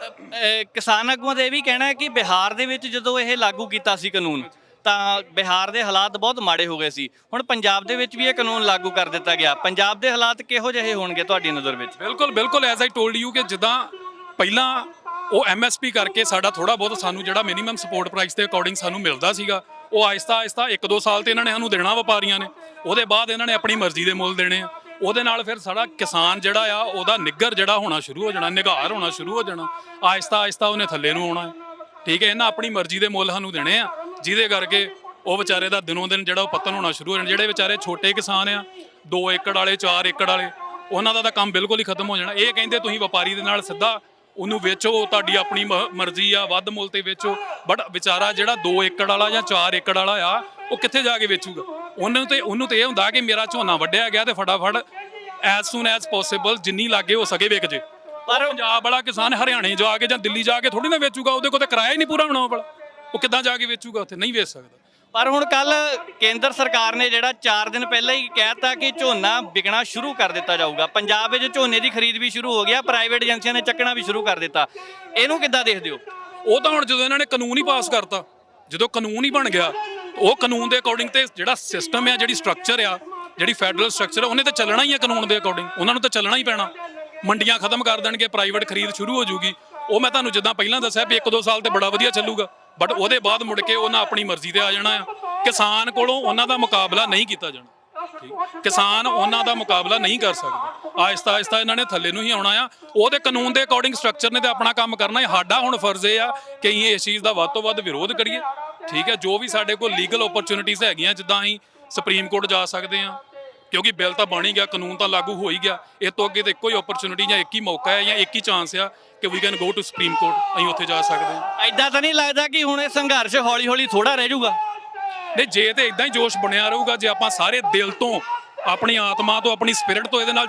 ਕਿਸਾਨ ਆਗੂਆਂ ਦਾ ਇਹ ਵੀ ਕਹਿਣਾ ਹੈ ਕਿ ਬਿਹਾਰ ਦੇ ਵਿੱਚ ਜਦੋਂ ਇਹ ਲਾਗੂ ਕੀਤਾ ਸੀ ਕਾਨੂੰਨ, ਤਾਂ ਬਿਹਾਰ ਦੇ ਹਾਲਾਤ ਬਹੁਤ ਮਾੜੇ ਹੋ ਗਏ ਸੀ। ਹੁਣ ਪੰਜਾਬ ਦੇ ਵਿੱਚ ਵੀ ਇਹ ਕਾਨੂੰਨ ਲਾਗੂ ਕਰ ਦਿੱਤਾ ਗਿਆ। ਪੰਜਾਬ ਦੇ ਹਾਲਾਤ ਕਿਹੋ ਜਿਹੇ ਹੋਣਗੇ ਤੁਹਾਡੀ ਨਜ਼ਰ ਵਿੱਚ?
ਬਿਲਕੁਲ ਬਿਲਕੁਲ, ਐਜ਼ ਆਈ ਟੋਲਡ ਯੂ ਕਿ ਜਿੱਦਾਂ ਪਹਿਲਾਂ ਉਹ ਐਮਐਸਪੀ ਕਰਕੇ ਸਾਡਾ ਥੋੜਾ ਬਹੁਤ ਸਾਨੂੰ ਜਿਹੜਾ ਮਿਨੀਮਮ ਸਪੋਰਟ ਪ੍ਰਾਈਸ ਦੇ ਅਕੋਰਡਿੰਗ ਸਾਨੂੰ ਮਿਲਦਾ ਸੀਗਾ, ਉਹ ਆਹਿਸਤਾ ਆਹਿਸਤਾ 1-2 ਸਾਲ ਤੇ ਇਹਨਾਂ ਨੇ ਸਾਨੂੰ ਦੇਣਾ ਵਪਾਰੀਆਂ ਨੇ, ਉਹਦੇ ਬਾਅਦ ਇਹਨਾਂ ਨੇ ਆਪਣੀ ਮਰਜ਼ੀ ਦੇ ਮੁੱਲ ਦੇਣੇ ਆ। ਉਹਦੇ ਨਾਲ ਫਿਰ ਸਾਡਾ ਕਿਸਾਨ ਜਿਹੜਾ ਆ ਉਹਦਾ ਨਿੱਘਰ ਜਿਹੜਾ ਹੋਣਾ ਸ਼ੁਰੂ ਹੋ ਜਾਣਾ, ਨਿਗਾਰ ਹੋਣਾ ਸ਼ੁਰੂ ਹੋ ਜਾਣਾ, ਆਹਿਸਤਾ ਆਹਿਸਤਾ ਉਹਨੇ ਥੱਲੇ ਨੂੰ ਆਉਣਾ ਹੈ। ਠੀਕ ਹੈ, ਇਹਨਾਂ ਆਪਣੀ ਮਰਜ਼ੀ ਦੇ ਮੁੱਲ ਸਾਨੂੰ ਦੇਣੇ ਆ, ਜਿਹਦੇ ਕਰਕੇ ਉਹ ਵਿਚਾਰੇ ਦਾ ਦਿਨੋਂ ਦਿਨ ਜਿਹੜਾ ਉਹ ਪਤਨ ਹੋਣਾ ਸ਼ੁਰੂ ਹੋ ਜਾਣਾ। ਜਿਹੜੇ ਵਿਚਾਰੇ ਛੋਟੇ ਕਿਸਾਨ ਆ 2 ਏਕੜ ਵਾਲੇ 4 ਏਕੜ ਵਾਲੇ, ਉਹਨਾਂ ਦਾ ਤਾਂ ਕੰਮ ਬਿਲਕੁਲ ਹੀ ਖਤਮ ਹੋ ਜਾਣਾ। ਇਹ ਕਹਿੰਦੇ ਤੁਸੀਂ ਵਪਾਰੀ ਦੇ ਨਾਲ ਸਿੱਧਾ ਉਹਨੂੰ ਵੇਚੋ, ਤੁਹਾਡੀ ਆਪਣੀ ਮਰਜ਼ੀ ਆ, ਵੱਧ ਮੁੱਲ ਤੇ ਵੇਚੋ, ਬਟ ਵਿਚਾਰਾ ਜਿਹੜਾ 2 ਏਕੜ ਵਾਲਾ ਜਾਂ 4 ਏਕੜ ਵਾਲਾ ਆ ਉਹ ਕਿੱਥੇ ਜਾ ਕੇ ਵੇਚੂਗਾ? ਉਹਨੂੰ ਤੇ ਇਹ ਹੁੰਦਾ ਕਿ ਮੇਰਾ ਝੋਨਾ ਵੱਢਿਆ ਗਿਆ ਤੇ ਫਟਾਫਟ ਐਜ਼ ਸੂਨ ਐਜ਼ ਪੋਸੀਬਲ ਜਿੰਨੀ ਲਾਗੇ ਹੋ ਸਕੇ ਵਿਕ ਜੇ। ਪਰ ਪੰਜਾਬ ਵਾਲਾ ਕਿਸਾਨ ਹਰਿਆਣੇ ਜਾ ਕੇ ਜਾਂ ਦਿੱਲੀ ਜਾ ਕੇ ਥੋੜੀ ਨਾ ਵੇਚੂਗਾ, ਉਹਦੇ ਕੋਲ ਤਾਂ ਕਿਰਾਇਆ ਹੀ ਨਹੀਂ ਪੂਰਾ ਹੋਣਾ ਵਾਲਾ, ਉਹ ਕਿੱਦਾਂ ਜਾ ਕੇ ਵੇਚੂਗਾ? ਉੱਥੇ ਨਹੀਂ ਵੇਚ ਸਕਦਾ।
ਪਰ ਹੁਣ ਕੱਲ ਕੇਂਦਰ ਸਰਕਾਰ ਨੇ ਜਿਹੜਾ 4 ਦਿਨ ਪਹਿਲਾਂ ਹੀ ਕਹਿਤਾ ਕਿ ਝੋਨਾ ਵਿਕਣਾ ਸ਼ੁਰੂ ਕਰ ਦਿੱਤਾ ਜਾਊਗਾ। ਪੰਜਾਬ ਵਿੱਚ ਝੋਨੇ ਦੀ ਖਰੀਦ ਵੀ ਸ਼ੁਰੂ ਹੋ ਗਿਆ, ਪ੍ਰਾਈਵੇਟ ਏਜੰਸੀਆਂ ਨੇ ਚੱਕਣਾ ਵੀ ਸ਼ੁਰੂ ਕਰ ਦਿੱਤਾ। ਇਹਨੂੰ ਕਿੱਦਾਂ ਦੇਖਦੇ ਹੋ?
ਉਹ ਤਾਂ ਹੁਣ ਜਦੋਂ ਇਹਨਾਂ ਨੇ ਕਾਨੂੰਨ ਹੀ ਪਾਸ ਕਰਤਾ, ਜਦੋਂ ਕਾਨੂੰਨ ਹੀ ਬਣ ਗਿਆ, ਉਹ ਕਾਨੂੰਨ ਦੇ ਅਕੋਰਡਿੰਗ ਤੇ ਜਿਹੜਾ ਸਿਸਟਮ ਆ, ਜਿਹੜੀ ਸਟਰਕਚਰ ਆ, ਜਿਹੜੀ ਫੈਡਰਲ ਸਟਰਕਚਰ ਆ, ਉਹਨੇ ਤਾਂ ਚੱਲਣਾ ਹੀ ਆ ਕਾਨੂੰਨ ਦੇ ਅਕੋਰਡਿੰਗ। ਉਹਨਾਂ ਨੂੰ ਤਾਂ ਚੱਲਣਾ ਹੀ ਪੈਣਾ। ਮੰਡੀਆਂ ਖਤਮ ਕਰ ਦੇਣਗੇ, ਪ੍ਰਾਈਵੇਟ ਖਰੀਦ ਸ਼ੁਰੂ ਹੋ ਜੂਗੀ। ਉਹ ਮੈਂ ਤੁਹਾਨੂੰ ਜਿੱਦਾਂ ਪਹਿਲਾਂ ਦੱਸਿਆ ਵੀ 1-2 ਸਾਲ ਤੇ ਬੜਾ ਵਧੀਆ ਚੱਲੂਗਾ, ਬਟ ਉਹਦੇ ਬਾਅਦ ਮੁੜ ਕੇ ਉਹਨਾਂ ਆਪਣੀ ਮਰਜ਼ੀ ਤੇ ਆ ਜਾਣਾ ਆ। ਕਿਸਾਨ ਕੋਲੋਂ ਉਹਨਾਂ ਦਾ ਮੁਕਾਬਲਾ ਨਹੀਂ ਕੀਤਾ ਜਾਣਾ। ਠੀਕ, ਕਿਸਾਨ ਉਹਨਾਂ ਦਾ ਮੁਕਾਬਲਾ ਨਹੀਂ ਕਰ ਸਕਦਾ। ਆਹਿਸਤਾ ਆਹਿਸਤਾ ਇਹਨਾਂ ਨੇ ਥੱਲੇ ਨੂੰ ਹੀ ਆਉਣਾ ਆ। ਉਹਦੇ ਕਾਨੂੰਨ ਦੇ ਅਕੋਰਡਿੰਗ ਸਟਰਕਚਰ ਨੇ ਤੇ ਆਪਣਾ ਕੰਮ ਕਰਨਾ ਹੈ। ਸਾਡਾ ਹੁਣ ਫਰਜ਼ ਇਹ ਆ ਕਿ ਅਸੀਂ ਇਸ ਚੀਜ਼ ਦਾ ਵੱਧ ਤੋਂ ਵੱਧ ਵਿਰੋਧ ਕਰੀਏ। ਠੀਕ ਹੈ, ਜੋ ਵੀ ਸਾਡੇ ਕੋਲ ਲੀਗਲ ਓਪਰਚੁਨਿਟੀਜ਼ ਹੈਗੀਆਂ, ਜਿੱਦਾਂ ਅਸੀਂ ਸੁਪਰੀਮ ਕੋਰਟ ਜਾ ਸਕਦੇ ਹਾਂ, ਕਿਉਂਕਿ ਬਿੱਲ ਤਾਂ ਬਣ ਹੀ ਗਿਆ, ਕਾਨੂੰਨ ਤਾਂ ਲਾਗੂ ਹੋ ਹੀ ਗਿਆ। ਇਹ ਤੋਂ ਅੱਗੇ ਤਾਂ ਇੱਕੋ ਹੀ ਓਪਰਚੁਨਿਟੀ ਜਾਂ ਇੱਕ ਹੀ ਮੌਕਾ ਹੈ ਜਾਂ ਇੱਕ ਹੀ ਚਾਂਸ ਆ ਕਿ we can go to Supreme Court. ਅਸੀਂ ਉੱਥੇ ਜਾ ਸਕਦੇ ਹਾਂ।
ਐਦਾਂ ਤਾਂ ਨਹੀਂ ਲੱਗਦਾ ਕਿ ਹੁਣ ਇਹ ਸੰਘਰਸ਼ ਹੌਲੀ ਹੌਲੀ ਥੋੜਾ ਰਹਿ ਜਾਊਗਾ?
ਨਹੀਂ, ਜੇ ਤੇ ਇਦਾਂ ਹੀ ਜੋਸ਼ ਬਣਿਆ ਰਹੂਗਾ, ਜੇ ਆਪਾਂ ਸਾਰੇ ਦਿਲ ਤੋਂ, ਆਪਣੀ ਆਤਮਾ ਤੋਂ, ਆਪਣੀ ਸਪਿਰਿਟ ਤੋਂ ਇਹਦੇ ਨਾਲ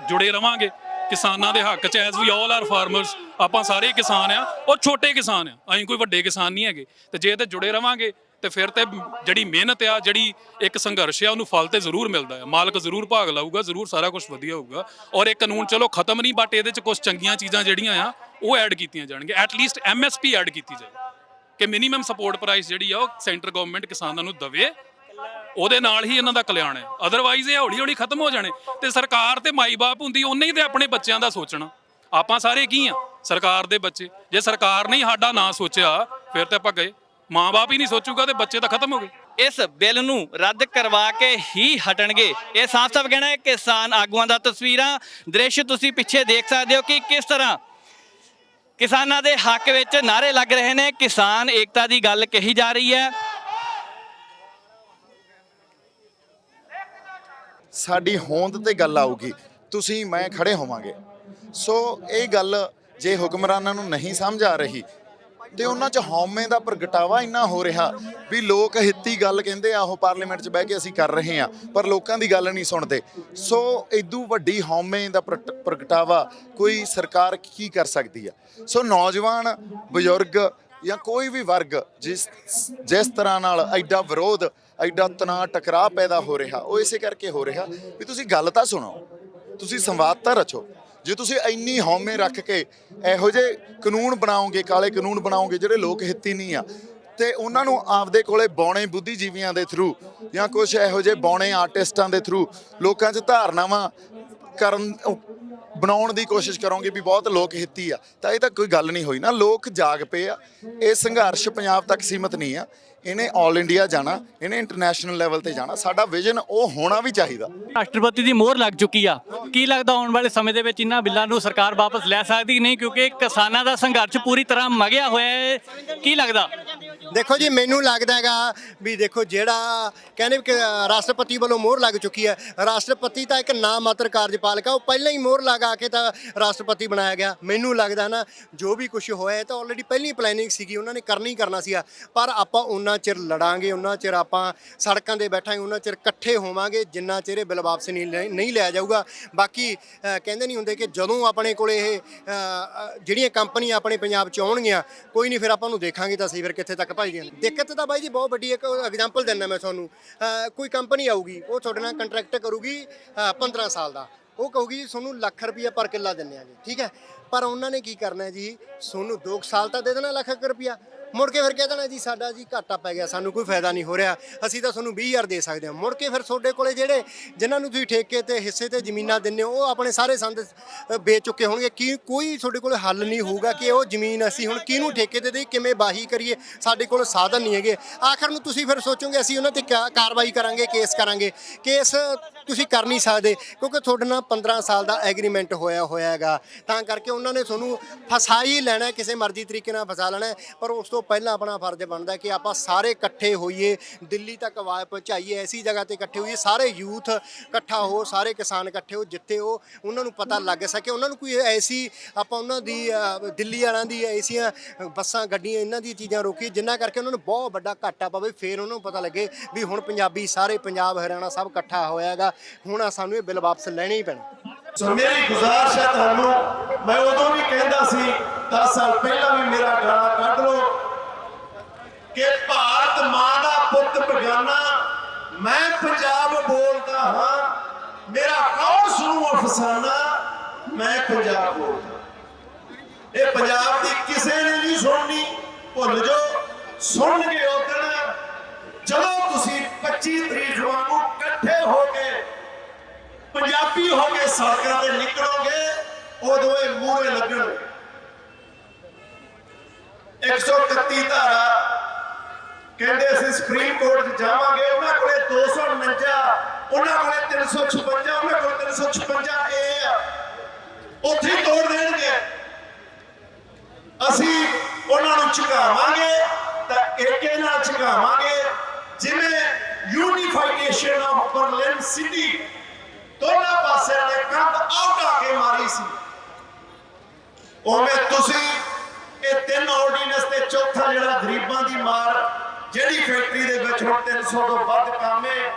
ਜੁੜੇ ਰਵਾਂਗੇ ਕਿਸਾਨਾਂ ਦੇ ਹੱਕ 'ਚ, as we all are farmers, ਆਪਾਂ ਸਾਰੇ ਕਿਸਾਨ ਆ, ਉਹ ਛੋਟੇ ਕਿਸਾਨ ਆ, ਅਸੀਂ ਕੋਈ ਵੱਡੇ ਕਿਸਾਨ ਨਹੀਂ ਹੈਗੇ। ਤੇ ਜੇ ਤੇ ਜੁੜੇ ਰਵਾਂਗੇ ਤੇ ਫਿਰ ਤੇ ਜਿਹੜੀ ਮਿਹਨਤ ਆ, ਜਿਹੜੀ ਇੱਕ ਸੰਘਰਸ਼ ਆ, ਉਹਨੂੰ ਫਲ ਤੇ ਜ਼ਰੂਰ ਮਿਲਦਾ ਹੈ। ਮਾਲਕ ਜ਼ਰੂਰ ਭਾਗ ਲਾਊਗਾ, ਜ਼ਰੂਰ ਸਾਰਾ ਕੁਝ ਵਧੀਆ ਹੋਊਗਾ। ਔਰ ਇਹ ਕਾਨੂੰਨ ਚਲੋ ਖਤਮ ਨਹੀਂ, ਬਟ ਇਹਦੇ 'ਚ ਕੁਝ ਚੰਗੀਆਂ ਚੀਜ਼ਾਂ ਜਿਹੜੀਆਂ ਆ ਉਹ ਐਡ ਕੀਤੀਆਂ ਜਾਣਗੀਆਂ। ਐਟਲੀਸਟ MSP ਐਡ ਕੀਤੀ ਜਾਏ ਕਿ ਮਿਨੀਮਮ ਸਪੋਰਟ ਪ੍ਰਾਈਸ ਜਿਹੜੀ ਆ ਉਹ ਸੈਂਟਰ ਗਵਰਨਮੈਂਟ ਕਿਸਾਨਾਂ ਨੂੰ ਦਵੇ। ਉਹਦੇ ਨਾਲ ਹੀ ਇਹਨਾਂ ਦਾ ਕਲਿਆਣ ਹੈ। ਅਦਰਵਾਈਜ਼ ਇਹ ਹੌਲੀ ਹੌਲੀ ਖਤਮ ਹੋ ਜਾਣੇ। ਤੇ ਸਰਕਾਰ ਤੇ ਮਾਈ ਬਾਪ ਹੁੰਦੀ, ਉਹਨੇ ਹੀ ਤੇ ਆਪਣੇ ਬੱਚਿਆਂ ਦਾ ਸੋਚਣਾ। ਆਪਾਂ ਸਾਰੇ ਕੀ ਆ? ਸਰਕਾਰ ਦੇ ਬੱਚੇ। ਜੇ ਸਰਕਾਰ ਨੇ ਸਾਡਾ ਨਾਂ ਸੋਚਿਆ ਫਿਰ ਤੇ ਆਪਾਂ ਗਏ। ਮਾਂ-ਬਾਪ ਹੀ ਨਹੀਂ ਸੋਚੂਗਾ ਤੇ ਬੱਚੇ ਤਾਂ ਖਤਮ ਹੋ ਗਏ।
ਇਸ ਬਿੱਲ ਨੂੰ ਰੱਦ ਕਰਵਾ ਕੇ ਹੀ ਹਟਣਗੇ, ਇਹ ਸਾਫ਼-ਸਾਫ਼ ਕਹਿਣਾ ਹੈ ਕਿਸਾਨ ਆਗੂਆਂ ਦਾ। ਤਸਵੀਰਾਂ, ਦ੍ਰਿਸ਼ ਤੁਸੀਂ ਪਿੱਛੇ ਦੇਖ ਸਕਦੇ ਹੋ ਕਿ ਕਿਸ ਤਰ੍ਹਾਂ ਕਿਸਾਨਾਂ ਦੇ ਹੱਕ ਵਿੱਚ ਨਾਅਰੇ ਲੱਗ ਰਹੇ ਨੇ। ਕਿਸਾਨ ਏਕਤਾ ਦੀ ਗੱਲ ਕਹੀ ਜਾ ਰਹੀ ਹੈ।
ਸਾਡੀ ਹੋਂਦ ਤੇ ਗੱਲ ਆਊਗੀ, ਤੁਸੀਂ ਮੈਂ ਖੜੇ ਹੋਵਾਂਗੇ। ਸੋ ਇਹ ਗੱਲ ਜੇ ਹੁਕਮਰਾਨਾਂ ਨੂੰ ਨਹੀਂ ਸਮਝ ਆ ਰਹੀ ਤੇ ਉਹਨਾਂ 'ਚ ਹਉਮੈ ਦਾ ਪ੍ਰਗਟਾਵਾ ਇੰਨਾ ਹੋ ਰਿਹਾ ਵੀ ਲੋਕ ਹਿੱਤੀ ਗੱਲ ਕਹਿੰਦੇ ਆ, ਉਹ ਪਾਰਲੀਮੈਂਟ 'ਚ ਬਹਿ ਕੇ ਅਸੀਂ ਕਰ ਰਹੇ ਹਾਂ, ਪਰ ਲੋਕਾਂ ਦੀ ਗੱਲ ਨਹੀਂ ਸੁਣਦੇ। ਸੋ ਇਦੋਂ ਵੱਡੀ ਹਉਮੈ ਦਾ ਪ੍ਰਗਟਾਵਾ ਕੋਈ ਸਰਕਾਰ ਕੀ ਕਰ ਸਕਦੀ ਆ? ਸੋ ਨੌਜਵਾਨ, ਬਜ਼ੁਰਗ ਜਾਂ ਕੋਈ ਵੀ ਵਰਗ ਜਿਸ ਤਰ੍ਹਾਂ ਨਾਲ ਐਡਾ ਵਿਰੋਧ, ਐਡਾ ਤਣਾਅ ਟਕਰਾਅ ਪੈਦਾ ਹੋ ਰਿਹਾ, ਉਹ ਇਸੇ ਕਰਕੇ ਹੋ ਰਿਹਾ ਵੀ ਤੁਸੀਂ ਗੱਲ ਤਾਂ ਸੁਣੋ, ਤੁਸੀਂ ਸੰਵਾਦ ਤਾਂ ਰਚੋ। ਜੇ ਤੁਸੀਂ ਇੰਨੀ ਹਉਮੈ ਰੱਖ ਕੇ ਇਹੋ ਜਿਹੇ ਕਾਨੂੰਨ ਬਣਾਓਗੇ, ਕਾਲੇ ਕਾਨੂੰਨ ਬਣਾਓਗੇ ਜਿਹੜੇ ਲੋਕ ਹਿੱਤੀ ਨਹੀਂ ਆ, ਤੇ ਉਹਨਾਂ ਨੂੰ ਆਪਦੇ ਕੋਲੇ ਬੌਣੇ ਬੁੱਧੀਜੀਵੀਆਂ ਦੇ ਥਰੂ ਜਾਂ ਕੁਝ ਇਹੋ ਜਿਹੇ ਬੌਣੇ ਆਰਟਿਸਟਾਂ ਦੇ ਥਰੂ ਲੋਕਾਂ 'ਚ ਧਾਰਨਾਵਾਂ ਬਣਾਉਣ ਦੀ ਕੋਸ਼ਿਸ਼ ਕਰੋਗੇ ਵੀ ਬਹੁਤ ਲੋਕ ਹਿੱਤੀ ਆ, ਤਾਂ ਇਹ ਤਾਂ ਕੋਈ ਗੱਲ ਨਹੀਂ ਹੋਈ ਨਾ। ਲੋਕ ਜਾਗ ਪਏ ਆ। ਇਹ ਸੰਘਰਸ਼ ਪੰਜਾਬ ਤੱਕ ਸੀਮਤ ਨਹੀਂ ਆ, ਇਹਨੇ ਆਲ ਇੰਡੀਆ ਜਾਣਾ, ਇਹਨੇ ਇੰਟਰਨੈਸ਼ਨਲ ਲੈਵਲ ਤੇ ਜਾਣਾ। ਸਾਡਾ ਵਿਜ਼ਨ ਉਹ ਹੋਣਾ ਵੀ ਚਾਹੀਦਾ।
ਰਾਸ਼ਟਰਪਤੀ ਦੀ ਮੋਹਰ ਲੱਗ ਚੁੱਕੀ ਆ। ਕੀ ਲੱਗਦਾ ਆਉਣ ਵਾਲੇ ਸਮੇਂ ਦੇ ਵਿੱਚ ਇਹਨਾਂ ਬਿੱਲਾਂ ਨੂੰ ਸਰਕਾਰ ਵਾਪਸ ਲੈ ਸਕਦੀ ਕਿ ਨਹੀਂ? ਕਿਉਂਕਿ ਕਿਸਾਨਾਂ ਦਾ ਸੰਘਰਸ਼ ਪੂਰੀ ਤਰ੍ਹਾਂ ਮਗਿਆ ਹੋਇਆ ਹੈ। ਕੀ ਲੱਗਦਾ?
ਦੇਖੋ ਜੀ, ਮੈਨੂੰ ਲੱਗਦਾ ਹੈਗਾ ਵੀ ਦੇਖੋ, ਜਿਹੜਾ ਕਹਿੰਦੇ ਕਿ ਰਾਸ਼ਟਰਪਤੀ ਵੱਲੋਂ ਮੋਹਰ ਲੱਗ ਚੁੱਕੀ ਹੈ। ਰਾਸ਼ਟਰਪਤੀ ਤਾਂ ਇੱਕ ਨਾਮ ਮਾਤਰ ਕਾਰਜਪਾਲਕ ਆ, ਉਹ ਪਹਿਲਾਂ ਹੀ ਮੋਹਰ ਲਗਾ ਕੇ ਤਾਂ ਰਾਸ਼ਟਰਪਤੀ ਬਣਾਇਆ ਗਿਆ। ਮੈਨੂੰ ਲੱਗਦਾ ਨਾ ਜੋ ਵੀ ਕੁਝ ਹੋਇਆ ਤਾਂ ਆਲਰੇਡੀ ਪਹਿਲੀ ਪਲੈਨਿੰਗ ਸੀਗੀ, ਉਹਨਾਂ ਨੇ ਕਰਨਾ ਹੀ ਕਰਨਾ ਸੀਗਾ। ਪਰ ਆਪਾਂ ਉਹਨਾਂ ਚਿਰ ਲੜਾਂਗੇ, ਉਹਨਾਂ ਚਿਰ ਆਪਾਂ ਸੜਕਾਂ 'ਤੇ ਬੈਠਾਂਗੇ, ਉਹਨਾਂ ਚਿਰ ਇਕੱਠੇ ਹੋਵਾਂਗੇ ਜਿੰਨਾ ਚਿਰ ਇਹ ਬਿੱਲ ਵਾਪਸ ਨਹੀਂ ਲਿਆ ਜਾਊਗਾ। ਬਾਕੀ ਕਹਿੰਦੇ ਨਹੀਂ ਹੁੰਦੇ ਕਿ ਜਦੋਂ ਆਪਣੇ ਕੋਲ ਇਹ ਜਿਹੜੀਆਂ ਕੰਪਨੀਆਂ ਆਪਣੇ ਪੰਜਾਬ 'ਚ ਆਉਣਗੀਆਂ, ਕੋਈ ਨਹੀਂ, ਫਿਰ ਆਪਾਂ ਨੂੰ ਦੇਖਾਂਗੇ ਤਾਂ ਸਹੀ ਫਿਰ ਕਿੱਥੇ ਤੱਕ ਭੱਜਦੀਆਂ ਨੇ। ਦਿੱਕਤ ਤਾਂ ਬਾਈ ਜੀ ਬਹੁਤ ਵੱਡੀ। ਇੱਕ ਐਗਜ਼ਾਮਪਲ ਦਿੰਦਾ ਮੈਂ ਤੁਹਾਨੂੰ। ਕੋਈ ਕੰਪਨੀ ਆਊਗੀ, ਉਹ ਤੁਹਾਡੇ ਨਾਲ ਕੰਟਰੈਕਟ ਕਰੂਗੀ 15 ਸਾਲ ਦਾ। ਉਹ ਕਹੂਗੀ ਜੀ ਤੁਹਾਨੂੰ ਲੱਖ ਰੁਪਈਆ ਪਰ ਕਿੱਲਾ ਦਿੰਦੇ ਆ ਜੀ, ਠੀਕ ਹੈ। ਪਰ ਉਹਨਾਂ ਨੇ ਕੀ ਕਰਨਾ ਜੀ, ਤੁਹਾਨੂੰ 2 ਸਾਲ ਤਾਂ ਦੇ ਦੇਣਾ ਲੱਖ ਰੁਪਈਆ, ਮੁੜ ਕੇ ਫਿਰ ਕਹਿ ਦੇਣਾ ਜੀ ਸਾਡਾ ਜੀ ਘਾਟਾ ਪੈ ਗਿਆ, ਸਾਨੂੰ ਕੋਈ ਫਾਇਦਾ ਨਹੀਂ ਹੋ ਰਿਹਾ, ਅਸੀਂ ਤਾਂ ਤੁਹਾਨੂੰ 20,000 ਦੇ ਸਕਦੇ ਹਾਂ। ਮੁੜ ਕੇ ਫਿਰ ਤੁਹਾਡੇ ਕੋਲੇ ਜਿਹੜੇ ਜਿਨ੍ਹਾਂ ਨੂੰ ਤੁਸੀਂ ਠੇਕੇ ਤੇ ਹਿੱਸੇ ਤੇ ਜ਼ਮੀਨਾਂ ਦਿੰਦੇ ਹੋ, ਉਹ ਆਪਣੇ ਸਾਰੇ ਸੰਦ ਵੇਚ ਚੁੱਕੇ ਹੋਣਗੇ। ਕੀ ਕੋਈ ਤੁਹਾਡੇ ਕੋਲ ਹੱਲ ਨਹੀਂ ਹੋਊਗਾ ਕਿ ਉਹ ਜ਼ਮੀਨ ਅਸੀਂ ਹੁਣ ਕਿਹਨੂੰ ਠੇਕੇ ਤੇ ਦੇਈਏ, ਕਿਵੇਂ ਵਾਹੀ ਕਰੀਏ, ਸਾਡੇ ਕੋਲ ਸਾਧਨ ਨਹੀਂ ਹੈਗੇ। ਆਖਰ ਨੂੰ ਤੁਸੀਂ ਫਿਰ ਸੋਚੋਗੇ ਅਸੀਂ ਉਹਨਾਂ ਤੇ ਕਾਰਵਾਈ ਕਰਾਂਗੇ, ਕੇਸ ਕਰਾਂਗੇ। ਕੇਸ ਤੁਸੀਂ ਕਰ ਨਹੀਂ ਸਕਦੇ ਕਿਉਂਕਿ ਤੁਹਾਡੇ ਨਾਲ 15 ਸਾਲ ਦਾ ਐਗਰੀਮੈਂਟ ਹੋਇਆ ਹੈਗਾ, ਤਾਂ ਕਰਕੇ ਉਹਨਾਂ ਨੇ ਤੁਹਾਨੂੰ ਫਸਾ ਹੀ ਲੈਣਾ, ਕਿਸੇ ਮਰਜ਼ੀ ਤਰੀਕੇ ਨਾਲ ਫਸਾ ਲੈਣਾ। ਪਰ ਉਸ ਤੋਂ ਪਹਿਲਾਂ ਆਪਣਾ ਫਰਜ਼ ਬਣਦਾ ਕਿ ਆਪਾਂ ਸਾਰੇ ਇਕੱਠੇ ਹੋਈਏ, ਦਿੱਲੀ ਤੱਕ ਆਵਾਜ਼ ਪਹੁੰਚਾਈਏ, ਐਸੀ ਜਗ੍ਹਾ ਤੇ ਇਕੱਠੇ ਹੋਈਏ, ਸਾਰੇ ਯੂਥ ਇਕੱਠਾ ਹੋ, ਸਾਰੇ ਕਿਸਾਨ ਇਕੱਠੇ ਹੋ, ਜਿੱਥੇ ਉਹਨਾਂ ਨੂੰ ਪਤਾ ਲੱਗ ਸਕੇ। ਉਹਨਾਂ ਨੂੰ ਕੋਈ ਐਸੀ ਆਪਾਂ ਉਹਨਾਂ ਦੀ ਦਿੱਲੀ ਵਾਲਿਆਂ ਦੀ ਐਸੀਆਂ ਬੱਸਾਂ ਗੱਡੀਆਂ ਇਹਨਾਂ ਦੀਆਂ ਚੀਜ਼ਾਂ ਰੋਕੀ ਜਿਨ੍ਹਾਂ ਕਰਕੇ ਉਹਨਾਂ ਨੂੰ ਬਹੁਤ ਵੱਡਾ ਘਾਟਾ ਪਵੇ, ਫਿਰ ਉਹਨਾਂ ਨੂੰ ਪਤਾ ਲੱਗੇ ਵੀ ਹੁਣ ਪੰਜਾਬੀ ਸਾਰੇ ਪੰਜਾਬ ਹਰਿਆਣਾ ਸਭ ਇਕੱਠਾ ਹੋਇਆ ਹੈਗਾ, ਹੁਣ ਸਾਨੂੰ ਇਹ ਬਿੱਲ ਵਾਪਸ ਲੈਣੇ ਹੀ ਪੈਣਾ।
ਸੋ ਮੇਰੀ ਗੁਜ਼ਾਰਿਸ਼ ਹੈ ਤੁਹਾਨੂੰ, ਮੈਂ ਉਦੋਂ ਵੀ ਕਹਿੰਦਾ ਸੀ 10 ਸਾਲ ਪਹਿਲਾਂ ਵੀ ਮੇਰਾ ਗਾਣਾ ਕੱਢ ਲਓ ਕਿ ਭਾਰਤ ਮਾਂ ਦਾ ਪੁੱਤ ਬੇਗਾਨਾ, ਮੈਂ ਪੰਜਾਬ ਬੋਲਦਾ ਹਾਂ, ਮੇਰਾ ਕੌਣ ਸੁਣੂ ਅਫਸਾਨਾ, ਮੈਂ ਪੰਜਾਬ ਬੋਲਦਾ। ਇਹ ਪੰਜਾਬ ਦੀ ਕਿਸੇ ਨੇ ਨਹੀਂ ਸੁਣਨੀ, ਭੁੱਲ ਜਾਓ। ਸੁਣਨਗੇ ਉਦਣ ਜਦੋਂ ਤੁਸੀਂ 25 ਤਰੀਕ ਵਾਂਗੂ ਇਕੱਠੇ ਹੋ ਕੇ ਪੰਜਾਬੀ ਹੋ ਕੇ ਸੜਕਾਂ ਤੇ ਨਿਕਲੋਗੇ, ਉਦੋਂ ਇਹ ਮੂਹਰੇ ਲੱਗਣਗੇ। 131 ਧਾਰਾ ਕਹਿੰਦੇ ਅਸੀਂ ਸੁਪਰੀਮ ਕੋਰਟ 'ਚ ਜਾਵਾਂਗੇ, ਉਹਨਾਂ ਕੋਲੇ 249, ਉਹਨਾਂ ਕੋਲੇ 356, ਉਹਨਾਂ ਕੋਲੇ 356 ਇਹ ਆ, ਉੱਥੇ ਹੀ ਤੋੜ ਦੇਣਗੇ। ਅਸੀਂ ਉਹਨਾਂ ਨੂੰ ਝੁਕਾਵਾਂਗੇ ਤਾਂ ਏਕੇ ਨਾਲ ਝੁਕਾਵਾਂਗੇ, ਜਿਵੇਂ ਯੂਨੀਫਿਕੇਸ਼ਨ ਆਫ ਬਰਲਿਨ ਸਿਟੀ ਦੋਨਾਂ ਪਾਸਿਆਂ ਨੇ ਕੰਧ ਆਉਟਾ ਕੇ ਮਾਰੀ ਸੀ, ਉਵੇਂ ਤੁਸੀਂ ਇਹ 3 ਆਰਡੀਨੈਂਸ ਤੇ ਚੌਥਾ ਜਿਹੜਾ ਗਰੀਬਾਂ ਦੀ ਮਾਰ, ਜਿਹੜੀ ਫੈਕਟਰੀ ਦੇ ਵਿੱਚ ਹੁਣ 300 ਤੋਂ ਵੱਧ ਕੰਮ ਹੈ,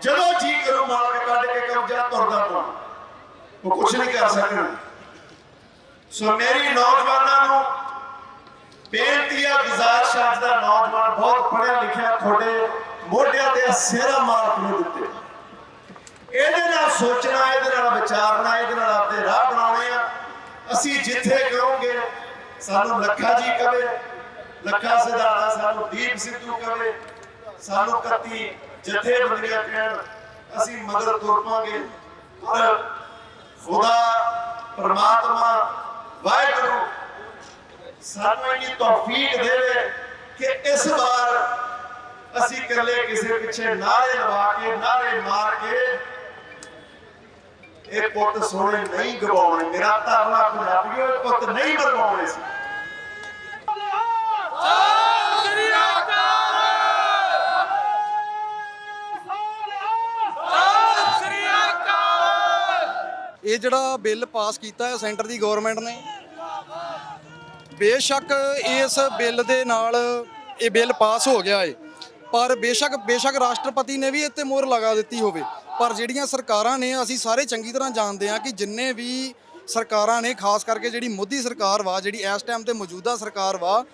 ਜਦੋਂ ਜੀ ਕਰੋ ਮਾਲਕ ਕੱਢ ਕੇ ਕਬਜ਼ਾ ਤੁਰਦਾ ਪਾ, ਉਹ ਕੁਝ ਨਹੀਂ ਕਰ ਸਕਣਾ। ਸੋ ਮੇਰੀ ਨੌਜਵਾਨਾਂ ਨੂੰ ਬੇਨਤੀ ਆ, ਗੁਜ਼ਾਰਿਸ਼, ਅੱਜ ਦਾ ਨੌਜਵਾਨ ਬਹੁਤ ਪੜ੍ਹਿਆ ਲਿਖਿਆ, ਤੁਹਾਡੇ ਮੋਢਿਆਂ ਤੇ ਸਿਹਰਾ ਮਾਲਕ ਨੇ ਦਿੱਤੇ, ਇਹਦੇ ਨਾਲ ਸੋਚਣਾ, ਇਹਦੇ ਨਾਲ ਵਿਚਾਰਨਾ, ਇਹਦੇ ਨਾਲ ਆਪਦੇ ਰਾਹ ਬਣਾਉਣੇ ਆ। ਅਸੀਂ ਜਿੱਥੇ ਕਹੋਗੇ ਸਾਨੂੰ ਲੱਖਾ ਜੀ ਕਵੇ, ਲੱਖਾ ਸਿਧਾਣਾ, ਸਾਨੂੰ ਦੀਪ ਸਿੱਧੂ ਕਵੇ, ਸਾਨੂੰ 31 ਜਥੇਬੰਦੀਆਂ ਕਹਿਣ, ਅਸੀਂ ਮਗਰ ਤੁਰ ਪਾਂਗੇ। ਪਰ ਖੁਦਾ ਪਰਮਾਤਮਾ ਵਾਹਿਗੁਰੂ ਸਾਨੂੰ ਇੰਨੀ ਤੌਫੀਕ ਦੇਵੇ ਕਿ ਇਸ ਵਾਰ ਅਸੀਂ ਇਕੱਲੇ ਕਿਸੇ ਪਿੱਛੇ ਨਾਰੇ ਲਵਾ ਕੇ, ਨਾਰੇ ਮਾਰ ਕੇ ਇਹ ਪੁੱਤ ਸੋਹਣੇ ਨਹੀਂ ਗਵਾਉਣੇ। ਮੇਰਾ ਧਰਨਾ ਪੰਜਾਬੀਓ, ਇਹ ਪੁੱਤ ਨਹੀਂ ਮਰਵਾਉਣੇ ਸੀ।
ਇਹ ਜਿਹੜਾ ਬਿੱਲ ਪਾਸ ਕੀਤਾ ਹੈ ਸੈਂਟਰ ਦੀ ਗਵਰਨਮੈਂਟ ਨੇ, ਬੇਸ਼ੱਕ ਇਸ ਬਿੱਲ ਦੇ ਨਾਲ ਇਹ ਬਿੱਲ ਪਾਸ ਹੋ ਗਿਆ ਹੈ, ਪਰ ਬੇਸ਼ੱਕ ਰਾਸ਼ਟਰਪਤੀ ਨੇ ਵੀ ਇੱਥੇ ਮੋਹਰ ਲਗਾ ਦਿੱਤੀ ਹੋਵੇ, ਪਰ ਜਿਹੜੀਆਂ ਸਰਕਾਰਾਂ ਨੇ, ਅਸੀਂ ਸਾਰੇ ਚੰਗੀ ਤਰ੍ਹਾਂ ਜਾਣਦੇ ਹਾਂ ਕਿ ਜਿੰਨੇ ਵੀ ਸਰਕਾਰਾਂ ਨੇ, ਖਾਸ ਕਰਕੇ ਜਿਹੜੀ ਮੋਦੀ ਸਰਕਾਰ ਵਾ, ਜਿਹੜੀ ਇਸ ਟਾਈਮ ਤੇ ਮੌਜੂਦਾ ਸਰਕਾਰ ਵਾ,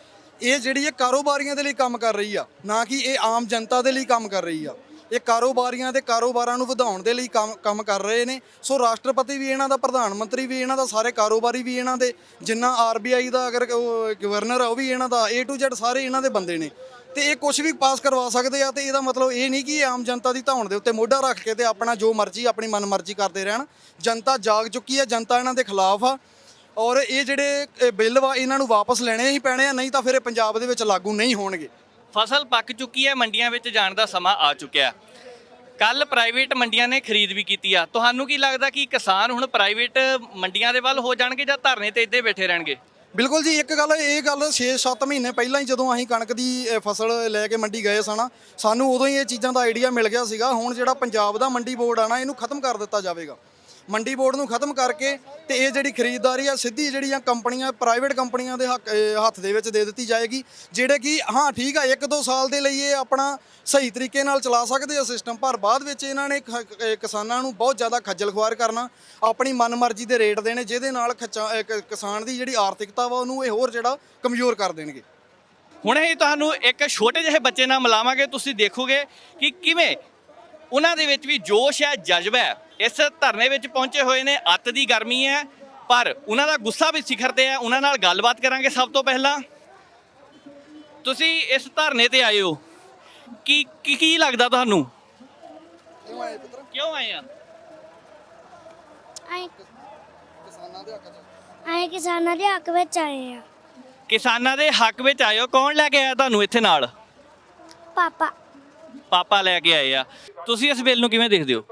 ਇਹ ਜਿਹੜੀ ਇਹ ਕਾਰੋਬਾਰੀਆਂ ਦੇ ਲਈ ਕੰਮ ਕਰ ਰਹੀ ਆ, ਨਾ ਕਿ ਇਹ ਆਮ ਜਨਤਾ ਦੇ ਲਈ ਕੰਮ ਕਰ ਰਹੀ ਆ। ਇਹ ਕਾਰੋਬਾਰੀਆਂ ਦੇ ਕਾਰੋਬਾਰਾਂ ਨੂੰ ਵਧਾਉਣ ਦੇ ਲਈ ਕੰਮ ਕਰ ਰਹੇ ਨੇ। ਸੋ ਰਾਸ਼ਟਰਪਤੀ ਵੀ ਇਹਨਾਂ ਦਾ, ਪ੍ਰਧਾਨ ਮੰਤਰੀ ਵੀ ਇਹਨਾਂ ਦਾ, ਸਾਰੇ ਕਾਰੋਬਾਰੀ ਵੀ ਇਹਨਾਂ ਦੇ, ਜਿੰਨਾ RBI ਦਾ ਅਗਰ ਗਵਰਨਰ ਆ ਉਹ ਵੀ ਇਹਨਾਂ ਦਾ, A to Z ਸਾਰੇ ਇਹਨਾਂ ਦੇ ਬੰਦੇ ਨੇ, ਤੇ ਇਹ ਕੁਝ ਵੀ ਪਾਸ ਕਰਵਾ ਸਕਦੇ ਆ। ਤੇ ਇਹਦਾ ਮਤਲਬ ਇਹ ਨਹੀਂ ਕਿ ਆਮ ਜਨਤਾ ਦੀ ਧੌਣ ਦੇ ਉੱਤੇ ਮੋਢਾ ਰੱਖ ਕੇ ਤੇ ਆਪਣਾ ਜੋ ਮਰਜ਼ੀ, ਆਪਣੀ ਮਨਮਰਜ਼ੀ ਕਰਦੇ ਰਹਿਣ। ਜਨਤਾ ਜਾਗ ਚੁੱਕੀ ਹੈ, ਜਨਤਾ ਇਹਨਾਂ ਦੇ ਖਿਲਾਫ ਆ, ਔਰ ਇਹ ਜਿਹੜੇ ਬਿੱਲ ਵਾ ਇਹਨਾਂ ਨੂੰ ਵਾਪਸ ਲੈਣੇ ਹੀ ਪੈਣੇ ਆ, ਨਹੀਂ ਤਾਂ ਫਿਰ ਇਹ ਪੰਜਾਬ ਦੇ ਵਿੱਚ ਲਾਗੂ ਨਹੀਂ ਹੋਣਗੇ।
ਫਸਲ ਪੱਕ ਚੁੱਕੀ ਹੈ, ਮੰਡੀਆਂ ਵਿੱਚ ਜਾਣ ਦਾ ਸਮਾਂ ਆ ਚੁੱਕਿਆ। ਕੱਲ ਪ੍ਰਾਈਵੇਟ ਮੰਡੀਆਂ ਨੇ ਖਰੀਦ ਵੀ ਕੀਤੀ ਆ। ਤੁਹਾਨੂੰ ਕੀ ਲੱਗਦਾ ਕਿ ਕਿਸਾਨ ਹੁਣ ਪ੍ਰਾਈਵੇਟ ਮੰਡੀਆਂ ਦੇ ਵੱਲ ਹੋ ਜਾਣਗੇ ਜਾਂ ਧਰਨੇ ਤੇ ਇੱਥੇ ਬੈਠੇ ਰਹਿਣਗੇ?
ਬਿਲਕੁਲ ਜੀ, ਇਹ ਗੱਲ 6-7 ਮਹੀਨੇ ਪਹਿਲਾਂ ਹੀ ਜਦੋਂ ਅਸੀਂ ਕਣਕ ਦੀ ਫਸਲ ਲੈ ਕੇ ਮੰਡੀ ਗਏ ਸਨ, ਸਾਨੂੰ ਉਦੋਂ ਹੀ ਇਹ ਚੀਜ਼ਾਂ ਦਾ ਆਈਡੀਆ ਮਿਲ ਗਿਆ ਸੀਗਾ। ਹੁਣ ਜਿਹੜਾ ਪੰਜਾਬ ਦਾ ਮੰਡੀ ਬੋਰਡ ਆ ਨਾ, ਇਹਨੂੰ ਖਤਮ ਕਰ ਦਿੱਤਾ ਜਾਵੇਗਾ। ਮੰਡੀ ਬੋਰਡ ਨੂੰ ਖਤਮ ਕਰਕੇ ਤੇ ਇਹ ਜਿਹੜੀ ਖਰੀਦਦਾਰੀ ਆ ਸਿੱਧੀ ਜਿਹੜੀਆਂ ਕੰਪਨੀਆਂ, ਪ੍ਰਾਈਵੇਟ ਕੰਪਨੀਆਂ ਦੇ ਹੱਥ ਦੇ ਵਿੱਚ ਦੇ ਦਿੱਤੀ ਜਾਏਗੀ, ਜਿਹੜੇ ਕਿ ਹਾਂ ਠੀਕ ਆ 1-2 ਸਾਲ ਦੇ ਲਈ ਇਹ ਆਪਣਾ ਸਹੀ ਤਰੀਕੇ ਨਾਲ ਚਲਾ ਸਕਦੇ ਆ ਸਿਸਟਮ, ਪਰ ਬਾਅਦ ਵਿੱਚ ਇਹਨਾਂ ਨੇ ਕਿਸਾਨਾਂ ਨੂੰ ਬਹੁਤ ਜ਼ਿਆਦਾ ਖੱਜਲ ਖੁਆਰ ਕਰਨਾ, ਆਪਣੀ ਮਨਮਰਜ਼ੀ ਦੇ ਰੇਟ ਦੇਣੇ, ਜਿਹਦੇ ਨਾਲ ਕਿਸਾਨ ਦੀ ਜਿਹੜੀ ਆਰਥਿਕਤਾ ਵਾ ਉਹਨੂੰ ਇਹ ਹੋਰ ਜਿਹੜਾ ਕਮਜ਼ੋਰ ਕਰ ਦੇਣਗੇ।
ਹੁਣੇ ਹੀ ਤੁਹਾਨੂੰ ਇੱਕ ਛੋਟੇ ਜਿਹੇ ਬੱਚੇ ਨਾਲ ਮਿਲਾਵਾਂਗੇ, ਤੁਸੀਂ ਦੇਖੋਗੇ ਕਿ ਕਿਵੇਂ ਉਹਨਾਂ ਦੇ ਵਿੱਚ ਵੀ ਜੋਸ਼ ਹੈ, ਜਜ਼ਬਾ ਹੈ। ਇਸ ਧਰਨੇ ਵਿੱਚ ਪਹੁੰਚੇ ਹੋਏ ਨੇ, ਅੱਤ ਦੀ ਗਰਮੀ ਹੈ, ਪਰ ਉਹਨਾਂ ਦਾ ਗੁੱਸਾ ਵੀ ਸਿਖਰ ਤੇ ਹੈ। ਉਹਨਾਂ ਨਾਲ ਗੱਲਬਾਤ ਕਰਾਂਗੇ। ਸਭ ਤੋਂ ਪਹਿਲਾਂ ਤੁਸੀਂ ਇਸ ਧਰਨੇ ਤੇ ਆਏ ਹੋ, ਕੀ ਲੱਗਦਾ ਤੁਹਾਨੂੰ? ਕਿਉਂ ਆਏ ਆ?
ਅਸੀਂ ਕਿਸਾਨਾਂ ਦੇ ਹੱਕ ਵਿੱਚ ਆਏ ਆ।
ਕਿਸਾਨਾਂ ਦੇ ਹੱਕ ਵਿੱਚ ਆਏ ਹੋ। ਕੌਣ ਲੈ ਕੇ ਆਇਆ ਤੁਹਾਨੂੰ ਇੱਥੇ ਨਾਲ?
ਪਾਪਾ
ਪਾਪਾ ਲੈ ਕੇ ਆਏ ਆ। ਤੁਸੀਂ ਇਸ ਬਿੱਲ ਨੂੰ ਕਿਵੇਂ ਦੇਖਦੇ ਹੋ?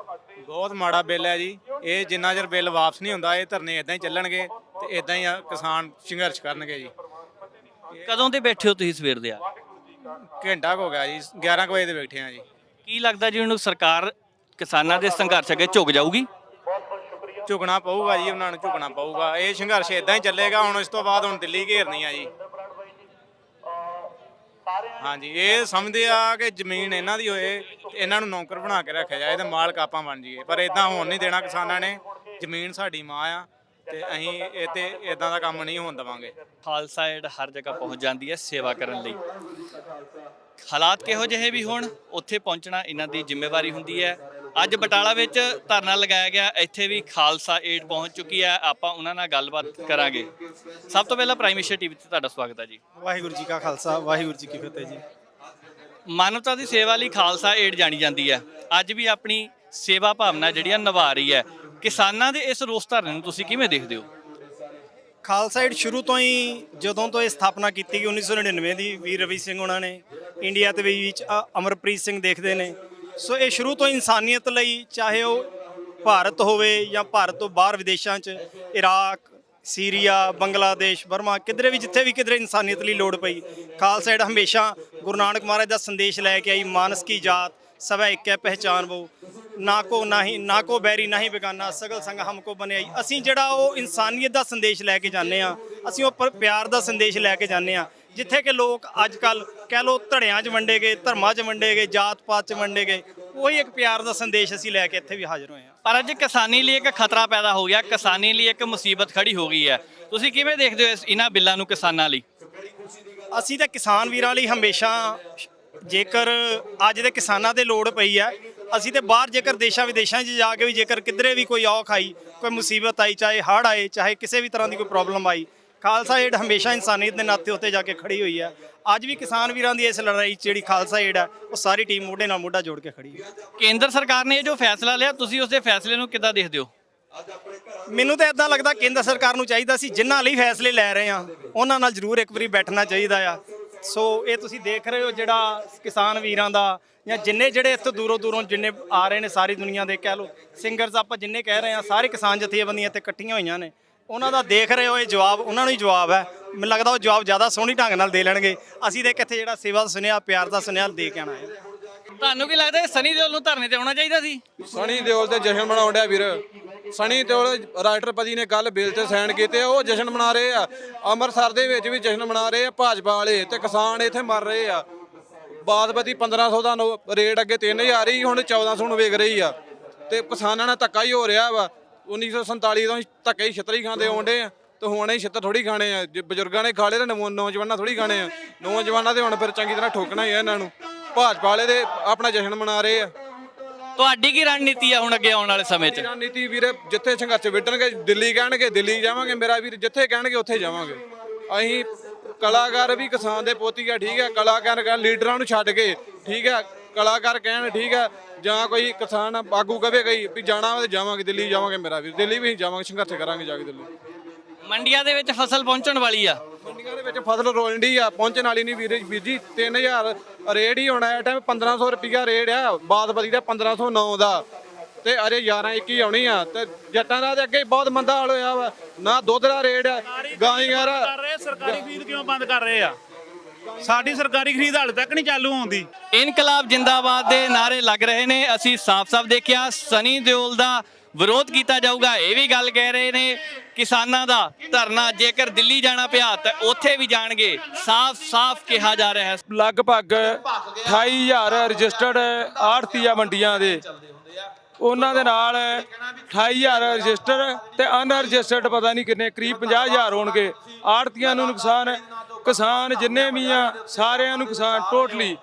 ਬਹੁਤ ਮਾੜਾ ਬਿੱਲ ਹੈ ਜੀ। ਇਹ ਜਿੰਨਾ ਚਿਰ ਬਿੱਲ ਵਾਪਸ ਨਹੀਂ ਹੁੰਦਾ ਇਹ ਧਰਨੇ ਇਦਾਂ ਹੀ ਚੱਲਣਗੇ ਤੇ ਇਦਾਂ ਹੀ ਕਿਸਾਨ ਸੰਘਰਸ਼ ਕਰਨਗੇ ਜੀ।
ਕਦੋਂ ਦੇ ਬੈਠੇ ਹੋ ਤੁਸੀਂ ਸਵੇਰ ਦੇ ਆ?
ਘੰਟਾ ਕੁ ਹੋ ਗਿਆ ਜੀ, 11 ਕੁ ਵਜੇ ਦੇ ਬੈਠੇ ਆ ਜੀ।
ਕੀ ਲੱਗਦਾ ਜੀ ਉਹਨੂੰ ਸਰਕਾਰ ਕਿਸਾਨਾਂ ਦੇ ਸੰਘਰਸ਼ ਅੱਗੇ ਝੁਕ ਜਾਊਗੀ?
ਝੁਕਣਾ ਪਊਗਾ ਜੀ, ਉਹਨਾਂ ਨੂੰ ਝੁਕਣਾ ਪਊਗਾ। ਇਹ ਸੰਘਰਸ਼ ਇਦਾਂ ਹੀ ਚੱਲੇਗਾ। ਹੁਣ ਇਸ ਤੋਂ ਬਾਅਦ ਹੁਣ ਦਿੱਲੀ ਘੇਰਨੀ ਆ ਜੀ। ਹਾਂਜੀ, ਇਹ ਸਮਝਦੇ ਆ ਕਿ ਜ਼ਮੀਨ ਇਹਨਾਂ ਦੀ ਹੋਏ, ਇਹਨਾਂ ਨੂੰ ਨੌਕਰ ਬਣਾ ਕੇ ਰੱਖਿਆ ਜਾਏ ਤੇ ਮਾਲਕ ਆਪਾਂ ਬਣ ਜਾਈਏ, ਪਰ ਇਦਾਂ ਹੋਣ ਨਹੀਂ ਦੇਣਾ। ਕਿਸਾਨਾਂ ਨੇ ਜ਼ਮੀਨ ਸਾਡੀ ਮਾਂ ਆ ਤੇ ਅਸੀਂ ਇਹ ਤੇ ਇਦਾਂ ਦਾ ਕੰਮ ਨਹੀਂ ਹੋਣ ਦੇਵਾਂਗੇ।
ਖਾਲਸਾ ਏਡ ਹਰ ਜਗ੍ਹਾ ਪਹੁੰਚ ਜਾਂਦੀ ਹੈ ਸੇਵਾ ਕਰਨ ਲਈ। ਹਾਲਾਤ ਕਿਹੋ ਜਿਹੇ ਵੀ ਹੋਣ, ਉੱਥੇ ਪਹੁੰਚਣਾ ਇਹਨਾਂ ਦੀ ਜ਼ਿੰਮੇਵਾਰੀ ਹੁੰਦੀ ਹੈ। ਅੱਜ ਬਟਾਲਾ ਵਿੱਚ ਧਰਨਾ ਲਗਾਇਆ ਗਿਆ, ਇੱਥੇ ਵੀ ਖਾਲਸਾ ਏਡ ਪਹੁੰਚ ਚੁੱਕੀ ਹੈ। ਆਪਾਂ ਉਹਨਾਂ ਨਾਲ ਗੱਲਬਾਤ ਕਰਾਂਗੇ। ਸਭ ਤੋਂ ਪਹਿਲਾਂ ਪ੍ਰਾਈਮ ਏਸ਼ੀਆ ਟੀਵੀ ਤੇ ਤੁਹਾਡਾ ਸਵਾਗਤ ਹੈ ਜੀ।
ਵਾਹਿਗੁਰੂ ਜੀ ਕਾ ਖਾਲਸਾ, ਵਾਹਿਗੁਰੂ ਜੀ ਕੀ ਫਤਿਹ ਜੀ।
ਮਾਨਵਤਾ ਦੀ ਸੇਵਾ ਲਈ ਖਾਲਸਾ ਏਡ ਜਾਣੀ ਜਾਂਦੀ ਹੈ। ਅੱਜ ਵੀ ਆਪਣੀ ਸੇਵਾ ਭਾਵਨਾ ਜਿਹੜੀ ਨਿਭਾ ਰਹੀ ਹੈ। ਕਿਸਾਨਾਂ ਦੇ ਇਸ ਰੋਸ ਧਰਨੇ ਨੂੰ ਤੁਸੀਂ ਕਿਵੇਂ ਦੇਖਦੇ ਹੋ?
ਖਾਲਸਾ ਏਡ ਸ਼ੁਰੂ ਤੋਂ ਹੀ, ਜਦੋਂ ਤੋਂ ਇਹ ਸਥਾਪਨਾ ਕੀਤੀ ਗਈ 1999 ਦੀ, ਵੀਰ ਰਵੀ ਸਿੰਘ ਉਹਨਾਂ ਨੇ ਇੰਡੀਆ ਦੇ ਵਿੱਚ ਅਮਰਪ੍ਰੀਤ ਸਿੰਘ ਦੇਖਦੇ ਨੇ। ਸੋ ਇਹ ਸ਼ੁਰੂ ਤੋਂ ਇਨਸਾਨੀਅਤ ਲਈ, ਚਾਹੇ ਉਹ ਭਾਰਤ ਹੋਵੇ ਜਾਂ ਭਾਰਤ ਤੋਂ ਬਾਹਰ ਵਿਦੇਸ਼ਾਂ 'ਚ, ਇਰਾਕ, ਸੀਰੀਆ, ਬੰਗਲਾਦੇਸ਼, ਬਰਮਾ, ਕਿਧਰੇ ਵੀ ਜਿੱਥੇ ਵੀ ਕਿਧਰੇ ਇਨਸਾਨੀਅਤ ਲਈ ਲੋੜ ਪਈ, ਖਾਲਸਾ ਏਡ ਹਮੇਸ਼ਾ ਗੁਰੂ ਨਾਨਕ ਮਹਾਰਾਜ ਦਾ ਸੰਦੇਸ਼ ਲੈ ਕੇ ਆਈ। ਮਾਨਸ ਕੀ ਜਾਤ ਸਭੈ ਇੱਕ ਹੈ ਪਹਿਚਾਨ ਵੋ, ਨਾ ਕੋ ਬੈਰੀ ਨਾ ਹੀ ਬੇਗਾਨਾ, ਸਗਲ ਸੰਗ ਹਮਕੋ ਬਣਾਈ। ਅਸੀਂ ਜਿਹੜਾ ਉਹ ਇਨਸਾਨੀਅਤ ਦਾ ਸੰਦੇਸ਼ ਲੈ ਕੇ ਜਾਂਦੇ ਆ, ਅਸੀਂ ਉਹ ਪਿਆਰ ਦਾ ਸੰਦੇਸ਼ ਲੈ ਕੇ ਜਾਂਦੇ ਆ। ਜਿੱਥੇ ਕਿ ਲੋਕ ਅੱਜ ਕੱਲ ਕਹਿ ਲਓ ਧੜਿਆਂ 'ਚ ਵੰਡੇ ਗਏ, ਧਰਮਾਂ 'ਚ ਵੰਡੇ ਗਏ, ਜਾਤ ਪਾਤ 'ਚ ਵੰਡੇ ਗਏ, ਉਹੀ ਇੱਕ ਪਿਆਰ ਦਾ ਸੰਦੇਸ਼ ਅਸੀਂ ਲੈ ਕੇ ਇੱਥੇ ਵੀ ਹਾਜ਼ਰ ਹੋਏ ਆ।
ਪਰ ਅੱਜ ਕਿਸਾਨੀ ਲਈ ਇੱਕ ਖਤਰਾ ਪੈਦਾ ਹੋ ਗਿਆ, ਕਿਸਾਨੀ ਲਈ ਇੱਕ ਮੁਸੀਬਤ ਖੜੀ ਹੋ ਗਈ ਹੈ। ਤੁਸੀਂ ਕਿਵੇਂ ਦੇਖਦੇ ਹੋ ਇਹਨਾਂ ਬਿੱਲਾਂ ਨੂੰ ਕਿਸਾਨਾਂ ਲਈ?
ਅਸੀਂ ਤਾਂ ਕਿਸਾਨ ਵੀਰਾਂ ਲਈ ਹਮੇਸ਼ਾ, ਜੇਕਰ ਅੱਜ ਦੇ ਕਿਸਾਨਾਂ ਦੇ ਲੋੜ ਪਈ ਹੈ, ਅਸੀਂ ਤੇ ਬਾਹਰ ਜੇਕਰ ਦੇਸ਼ਾਂ ਵਿਦੇਸ਼ਾਂ 'ਚ ਜਾ ਕੇ ਵੀ ਜੇਕਰ ਕਿਧਰੇ ਵੀ ਕੋਈ ਔਖ ਆਈ, ਕੋਈ ਮੁਸੀਬਤ ਆਈ, ਚਾਹੇ ਹੜ੍ਹ ਆਏ, ਚਾਹੇ ਕਿਸੇ ਵੀ ਤਰ੍ਹਾਂ ਦੀ ਕੋਈ ਪ੍ਰੋਬਲਮ ਆਈ, ਖਾਲਸਾ ਏਡ ਹਮੇਸ਼ਾ ਇਨਸਾਨੀਅਤ ਦੇ ਨਾਤੇ ਉੱਤੇ ਜਾ ਕੇ ਖੜੀ ਹੋਈ ਹੈ। ਅੱਜ ਵੀ ਕਿਸਾਨ ਵੀਰਾਂ ਦੀ ਇਸ ਲੜਾਈ 'ਚ ਜਿਹੜੀ ਖਾਲਸਾ ਏਡ ਹੈ, ਉਹ ਸਾਰੀ ਟੀਮ ਮੋਢੇ ਨਾਲ ਮੋਢਾ ਜੋੜ ਕੇ ਖੜੀ ਹੈ।
ਕੇਂਦਰ ਸਰਕਾਰ ਨੇ ਇਹ ਜੋ ਫੈਸਲਾ ਲਿਆ, ਤੁਸੀਂ ਉਸ ਦੇ ਫੈਸਲੇ ਨੂੰ ਕਿੱਦਾਂ ਦੇਖਦੇ ਹੋ?
ਮੈਨੂੰ ਤਾਂ ਇਦਾਂ ਲੱਗਦਾ ਕੇਂਦਰ ਸਰਕਾਰ ਨੂੰ ਚਾਹੀਦਾ ਸੀ, ਜਿਨ੍ਹਾਂ ਲਈ ਫੈਸਲੇ ਲੈ ਰਹੇ ਆ ਉਹਨਾਂ ਨਾਲ ਜ਼ਰੂਰ ਇੱਕ ਵਾਰੀ ਬੈਠਣਾ ਚਾਹੀਦਾ ਆ। ਸੋ ਇਹ ਤੁਸੀਂ ਦੇਖ ਰਹੇ ਹੋ ਜਿਹੜਾ ਕਿਸਾਨ ਵੀਰਾਂ ਦਾ, ਜਾਂ ਜਿੰਨੇ ਜਿਹੜੇ ਇੱਥੋਂ ਦੂਰੋਂ ਜਿੰਨੇ ਆ ਰਹੇ ਨੇ, ਸਾਰੀ ਦੁਨੀਆ ਦੇ ਕਹਿ ਲਓ ਸਿੰਗਰਸ, ਆਪਾਂ ਜਿੰਨੇ ਕਹਿ ਰਹੇ ਆ, ਸਾਰੇ ਕਿਸਾਨ ਜਥੇਬੰਦੀਆਂ ਇੱਥੇ ਇਕੱਠੀਆਂ ਹੋਈਆਂ ਨੇ। ਉਹਨਾਂ ਦਾ ਦੇਖ ਰਹੇ ਹੋ ਇਹ ਜਵਾਬ, ਉਹਨਾਂ ਨੂੰ ਹੀ ਜਵਾਬ ਹੈ। ਮੈਨੂੰ ਲੱਗਦਾ ਉਹ ਜਵਾਬ ਜ਼ਿਆਦਾ ਸੋਹਣੀ ਢੰਗ ਨਾਲ ਦੇ ਲੈਣਗੇ। ਅਸੀਂ ਤਾਂ ਕਿੱਥੇ ਜਿਹੜਾ ਸੇਵਾ ਦਾ ਸੁਨੇਹਾ, ਪਿਆਰ ਦਾ ਸੁਨੇਹਾ ਦੇ ਕੇ ਆਣਾ ਹੈ।
ਤੁਹਾਨੂੰ ਕੀ ਲੱਗਦਾ ਸਨੀ ਦਿਓਲ ਨੂੰ ਧਰਨੇ ਤੇ ਆਉਣਾ ਚਾਹੀਦਾ ਸੀ?
ਸਨੀ ਦਿਓਲ ਤੇ ਜਸ਼ਨ ਮਨਾਉਣ ਡਿਆ ਵੀਰ। ਸਨੀ ਦਿਓਲ ਰਾਸ਼ਟਰਪਤੀ ਨੇ ਕੱਲ ਬਿੱਲ ਤੇ ਸਾਈਨ ਕੀਤੇ, ਉਹ ਜਸ਼ਨ ਮਨਾ ਰਹੇ ਆ। ਅੰਮ੍ਰਿਤਸਰ ਦੇ ਵਿੱਚ ਵੀ ਜਸ਼ਨ ਮਨਾ ਰਹੇ ਆ ਭਾਜਪਾ ਵਾਲੇ, ਤੇ ਕਿਸਾਨ ਇੱਥੇ ਮਰ ਰਹੇ ਆ। ਬਾਸਮਤੀ 1500 ਦਾ ਰੇਟ ਅੱਗੇ 3000 ਹੀ, ਹੁਣ 1400 ਨੂੰ ਵਿਕ ਰਹੀ ਆ। ਤੇ ਕਿਸਾਨਾਂ ਨਾਲ ਧੱਕਾ ਹੀ ਹੋ ਰਿਹਾ ਵਾ। 1947 ਤੋਂ ਧੱਕੇ ਹੀ ਛਿੱਤਰ ਹੀ ਖਾਂਦੇ ਆਉਂਦੇ ਆ, ਤੇ ਹੁਣ ਇਹ ਛਿੱਤਰ ਥੋੜੀ ਖਾਣੇ ਆ। ਜੇ ਬਜ਼ੁਰਗਾਂ ਨੇ ਖਾ ਲਏ ਤਾਂ ਨੌਜਵਾਨਾਂ ਥੋੜੀ ਖਾਣੇ ਆ। ਨੌਜਵਾਨਾਂ ਦੇ ਹੁਣ ਫਿਰ ਚੰਗੀ ਤਰ੍ਹਾਂ ਠੋਕਣਾ ਹੀ ਆ ਇਹਨਾਂ ਨੂੰ। ਭਾਜਪਾ ਵਾਲੇ ਦੇ ਆਪਣਾ ਜਸ਼ਨ ਮਨਾ ਰਹੇ ਆ।
ਤੁਹਾਡੀ ਕੀ ਰਣਨੀਤੀ ਆ ਹੁਣ ਅੱਗੇ ਆਉਣ ਵਾਲੇ ਸਮੇਂ 'ਚ?
ਰਣਨੀਤੀ ਵੀਰੇ, ਜਿੱਥੇ ਸੰਘਰਸ਼ ਵਿੱਢਣਗੇ, ਦਿੱਲੀ ਕਹਿਣਗੇ ਦਿੱਲੀ ਜਾਵਾਂਗੇ ਮੇਰਾ ਵੀਰ, ਜਿੱਥੇ ਕਹਿਣਗੇ ਉੱਥੇ ਜਾਵਾਂਗੇ। ਅਸੀਂ ਕਲਾਕਾਰ ਵੀ ਕਿਸਾਨ ਦੇ ਪੋਤੀ ਆ, ਠੀਕ ਹੈ। ਕਲਾਕਾਰ ਕਹਿਣ ਲੀਡਰਾਂ ਨੂੰ ਛੱਡ ਕੇ, ਠੀਕ ਹੈ, ਕਲਾਕਾਰ ਕਹਿਣ, ਠੀਕ ਹੈ, ਜਾਂ ਕੋਈ ਕਿਸਾਨ ਆਗੂ ਕਵੇ ਗਈ ਵੀ ਜਾਣਾ ਤੇ ਜਾਵਾਂਗੇ, ਦਿੱਲੀ ਜਾਵਾਂਗੇ ਮੇਰਾ ਵੀਰ, ਦਿੱਲੀ ਵੀ ਜਾਵਾਂਗੇ, ਸੰਘਰਸ਼ ਕਰਾਂਗੇ ਜਾ ਕੇ ਦਿੱਲੀ।
ਮੰਡੀਆਂ ਦੇ ਵਿੱਚ ਫਸਲ ਪਹੁੰਚਣ ਵਾਲੀ ਆ।
ਮੰਡੀਆਂ ਦੇ ਵਿੱਚ ਫਸਲ ਰੋਲਦੀ ਆ, ਪਹੁੰਚਣ ਵਾਲੀ ਨਹੀਂ ਵੀਰ ਜੀ। 3000 ਰੇਟ ਹੀ ਹੋਣਾ ਇਸ ਟਾਈਮ, 1500 ਰੁਪਿਆ ਰੇਟ ਆ ਬਾਸਮਤੀ ਦਾ, 1509 ਦਾ, ਤੇ ਅਰੇ 11-21 ਆਉਣੀ ਆ। ਤੇ ਜੱਟਾਂ ਦਾ ਤੇ ਅੱਗੇ ਬਹੁਤ ਮੰਦਾ ਹਾਲ ਹੋਇਆ ਵਾ। ਨਾ ਦੁੱਧ ਦਾ ਰੇਟ ਆ, ਗਾਂ ਯਾਰ
ਸਰਕਾਰੀ ਖਰੀਦ ਕਿਉਂ ਬੰਦ ਕਰ ਰਹੇ ਆ? ਸਾਡੀ ਸਰਕਾਰੀ ਖਰੀਦ ਹਾਲੇ ਤੱਕ ਨਹੀਂ ਚਾਲੂ ਹੁੰਦੀ।
ਇਨਕਲਾਬ ਜਿੰਦਾਬਾਦ ਦੇ ਨਾਰੇ ਲੱਗ ਰਹੇ ਨੇ। ਅਸੀਂ ਸਾਫ਼-ਸਾਫ਼ ਦੇਖਿਆ ਸਨੀ ਦਿਓਲ ਦਾ ਵਿਰੋਧ ਕੀਤਾ ਜਾਊਗਾ, ਇਹ ਵੀ ਗੱਲ ਕਹਿ ਰਹੇ ਨੇ। ਕਿਸਾਨਾਂ ਦਾ ਧਰਨਾ ਜੇਕਰ ਦਿੱਲੀ ਜਾਣਾ ਪਿਆ ਤਾਂ ਉੱਥੇ ਵੀ ਜਾਣਗੇ, ਸਾਫ਼-ਸਾਫ਼ ਕਿਹਾ ਜਾ ਰਿਹਾ ਹੈ।
ਲਗਭਗ 28000 ਰਜਿਸਟਰਡ ਆੜਤੀਆ ਮੰਡੀਆਂ ਦੇ, ਉਹਨਾਂ ਦੇ ਨਾਲ 28000 ਰਜਿਸਟਰ ਤੇ ਅਨਰਜਿਸਟਰਡ ਪਤਾ ਨਹੀਂ ਕਿੰਨੇ, ਕਰੀਬ 50000 ਹੋਣਗੇ। ਆੜਤੀਆਂ ਨੂੰ ਨੁਕਸਾਨ, ਕਿਸਾਨ ਜਿੰਨੇ ਵੀ ਆ ਸਾਰਿਆਂ ਨੂੰ ਨੁਕਸਾਨ ਟੋਟਲੀ।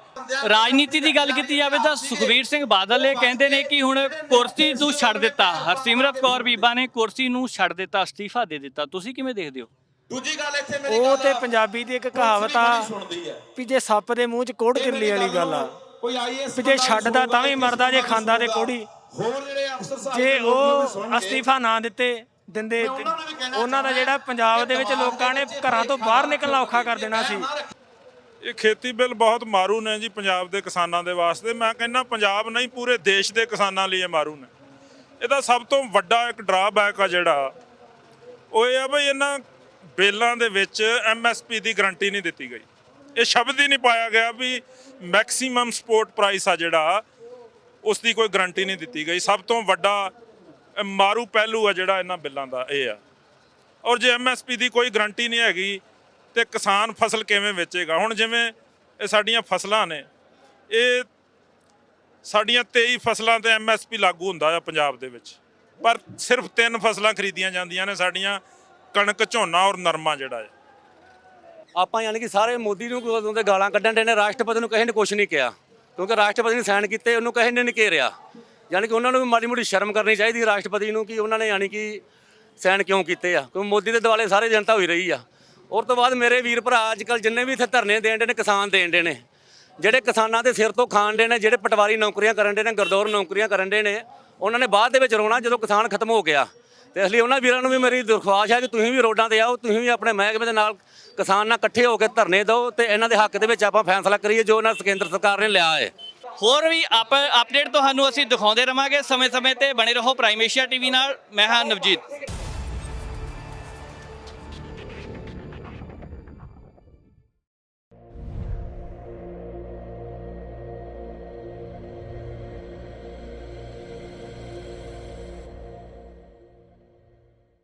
ਰਾਜਨੀਤੀ ਦੀ ਗੱਲ ਕੀਤੀ ਜਾਵੇ ਤਾਂ ਸੁਖਬੀਰ ਸਿੰਘ ਬਾਦਲ ਇਹ ਕਹਿੰਦੇ ਨੇ ਕਿ ਹੁਣ ਕੁਰਸੀ ਨੂੰ ਛੱਡ ਦਿੱਤਾ। ਹਰਸਿਮਰਤ ਕੌਰ ਬੀਬਾ ਨੇ ਕੁਰਸੀ ਨੂੰ ਛੱਡ ਦਿੱਤਾ, ਅਸਤੀਫਾ ਦੇ ਦਿੱਤਾ। ਤੁਸੀਂ ਕਿਵੇਂ ਦੇਖਦੇ ਹੋ?
ਦੂਜੀ ਗੱਲ ਇੱਥੇ ਮੇਰੀ
ਉਹ
ਗੱਲ
ਤੇ ਪੰਜਾਬੀ ਦੀ ਇੱਕ ਕਹਾਵਤ ਆ ਵੀ ਜੇ ਸੱਪ ਦੇ ਮੂੰਹ 'ਚ ਕੋੜ ਕਿਰਲੀ ਵਾਲੀ ਗੱਲ ਆ
ਕੋਈ ਆਈਐਸ
ਵੀ ਜੇ ਛੱਡਦਾ ਤਾਂ ਵੀ ਮਰਦਾ, ਜੇ ਖਾਂਦਾ ਤੇ ਕੋੜੀ।
ਹੋਰ ਜਿਹੜੇ ਅਫਸਰ ਸਾਹਿਬ
ਜੇ ਉਹ ਅਸਤੀਫਾ ਨਾ ਦਿੰਦੇ ਉਹਨਾਂ ਦਾ ਜਿਹੜਾ ਪੰਜਾਬ ਦੇ ਵਿੱਚ ਲੋਕਾਂ ਨੇ ਘਰਾਂ ਤੋਂ ਬਾਹਰ ਨਿਕਲਣਾ ਔਖਾ ਕਰ ਦੇਣਾ ਸੀ।
ਇਹ ਖੇਤੀ ਬਿੱਲ ਬਹੁਤ ਮਾਰੂ ਨੇ ਜੀ ਪੰਜਾਬ ਦੇ ਕਿਸਾਨਾਂ ਦੇ ਵਾਸਤੇ। ਮੈਂ ਕਹਿੰਦਾ ਪੰਜਾਬ ਨਹੀਂ ਪੂਰੇ ਦੇਸ਼ ਦੇ ਕਿਸਾਨਾਂ ਲਈ ਇਹ ਮਾਰੂ ਨੇ। ਇਹਦਾ ਸਭ ਤੋਂ ਵੱਡਾ ਇੱਕ ਡਰਾਬੈਕ ਆ ਜਿਹੜਾ ਉਹ ਇਹ ਆ ਬਈ ਇਹਨਾਂ ਬਿੱਲਾਂ ਦੇ ਵਿੱਚ MSP ਦੀ ਗਰੰਟੀ ਨਹੀਂ ਦਿੱਤੀ ਗਈ। ਇਹ ਸ਼ਬਦ ਹੀ ਨਹੀਂ ਪਾਇਆ ਗਿਆ ਵੀ ਮੈਕਸਿਮਮ ਸਪੋਰਟ ਪ੍ਰਾਈਸ ਆ ਜਿਹੜਾ ਉਸ ਦੀ ਕੋਈ ਗਰੰਟੀ ਨਹੀਂ ਦਿੱਤੀ ਗਈ। ਸਭ ਤੋਂ ਵੱਡਾ ਮਾਰੂ ਪਹਿਲੂ ਆ ਜਿਹੜਾ ਇਹਨਾਂ ਬਿੱਲਾਂ ਦਾ ਇਹ ਆ। ਔਰ ਜੇ MSP ਦੀ ਕੋਈ ਗਰੰਟੀ ਨਹੀਂ ਹੈਗੀ ਤੇ ਕਿਸਾਨ ਫਸਲ ਕਿਵੇਂ ਵੇਚੇਗਾ? ਹੁਣ ਜਿਵੇਂ ਇਹ ਸਾਡੀਆਂ ਫਸਲਾਂ ਨੇ, ਇਹ ਸਾਡੀਆਂ 23 ਫਸਲਾਂ ਤੇ MSP ਲਾਗੂ ਹੁੰਦਾ ਆ ਪੰਜਾਬ ਦੇ ਵਿੱਚ, ਪਰ ਸਿਰਫ 3 ਫਸਲਾਂ ਖਰੀਦੀਆਂ ਜਾਂਦੀਆਂ ਨੇ ਸਾਡੀਆਂ, ਕਣਕ, ਝੋਨਾ ਔਰ ਨਰਮਾ ਜਿਹੜਾ ਹੈ।
ਆਪਾਂ ਯਾਨੀ ਕਿ ਸਾਰੇ ਮੋਦੀ ਨੂੰ ਉਦੋਂ ਦੇ ਗਾਲਾਂ ਕੱਢਣ ਦੇ ਨੇ, ਰਾਸ਼ਟਰਪਤੀ ਨੂੰ ਕਿਸੇ ਨੇ ਕੁਛ ਨਹੀਂ ਕਿਹਾ ਕਿਉਂਕਿ ਰਾਸ਼ਟਰਪਤੀ ਨੇ ਸਾਈਨ ਕੀਤੇ, ਉਹਨੂੰ ਕਿਸੇ ਨੇ ਨਹੀਂ ਘੇਰਿਆ। ਯਾਨੀ ਕਿ ਉਹਨਾਂ ਨੂੰ ਵੀ ਮਾੜੀ ਮੋਟੀ ਸ਼ਰਮ ਕਰਨੀ ਚਾਹੀਦੀ ਰਾਸ਼ਟਰਪਤੀ ਨੂੰ ਕਿ ਉਹਨਾਂ ਨੇ ਯਾਨੀ ਕਿ ਸਾਈਨ ਕਿਉਂ ਕੀਤੇ ਆ, ਕਿਉਂਕਿ ਮੋਦੀ ਦੇ ਦੁਆਲੇ ਸਾਰੇ ਜਨਤਾ ਹੋਈ ਰਹੀ ਆ। ਉਸ ਤੋਂ ਬਾਅਦ ਮੇਰੇ ਵੀਰ ਭਰਾ ਅੱਜ ਕੱਲ੍ਹ ਜਿੰਨੇ ਵੀ ਇੱਥੇ ਧਰਨੇ ਦੇਣ ਦੇ ਨੇ, ਕਿਸਾਨ ਦੇਣ ਦੇ ਨੇ, ਜਿਹੜੇ ਕਿਸਾਨਾਂ ਦੇ ਸਿਰ ਤੋਂ ਖਾਣ ਦੇ ਨੇ, ਜਿਹੜੇ ਪਟਵਾਰੀ ਨੌਕਰੀਆਂ ਕਰਨ ਦੇ ਨੇ, ਗਰਦੌਰ ਨੌਕਰੀਆਂ ਕਰਨ ਦੇ ਨੇ, ਉਹਨਾਂ ਨੇ ਬਾਅਦ ਦੇ ਵਿੱਚ ਰੋਣਾ ਜਦੋਂ ਕਿਸਾਨ ਖਤਮ ਹੋ ਗਿਆ। ਤੇ ਇਸ ਲਈ ਉਹਨਾਂ ਵੀਰਾਂ ਨੂੰ ਵੀ ਮੇਰੀ ਦਰਖਾਸਤ ਹੈ ਕਿ ਤੁਸੀਂ ਵੀ ਰੋਡਾਂ ਤੇ ਆਓ, ਤੁਸੀਂ ਵੀ ਆਪਣੇ ਮਹਿਕਮੇ ਦੇ ਨਾਲ ਕਿਸਾਨ ਨਾਲ ਇਕੱਠੇ ਹੋ ਕੇ ਧਰਨੇ ਦਿਓ ਤੇ ਇਹਨਾਂ ਦੇ ਹੱਕ ਦੇ ਵਿੱਚ ਆਪਾਂ ਫੈਸਲਾ ਕਰੀਏ ਜੋ ਇਹਨਾਂ ਕੇਂਦਰ ਸਰਕਾਰ ਨੇ ਲਿਆ ਹੈ।
ਹੋਰ ਵੀ ਅਪਡੇਟ ਤੁਹਾਨੂੰ ਅਸੀਂ ਦਿਖਾਉਂਦੇ ਰਵਾਂਗੇ ਸਮੇਂ-ਸਮੇਂ ਤੇ। ਬਣੇ ਰਹੋ ਪ੍ਰਾਈਮ ਏਸ਼ੀਆ ਟੀਵੀ ਨਾਲ। ਮੈਂ ਹਾਂ ਨਵਜੀਤ।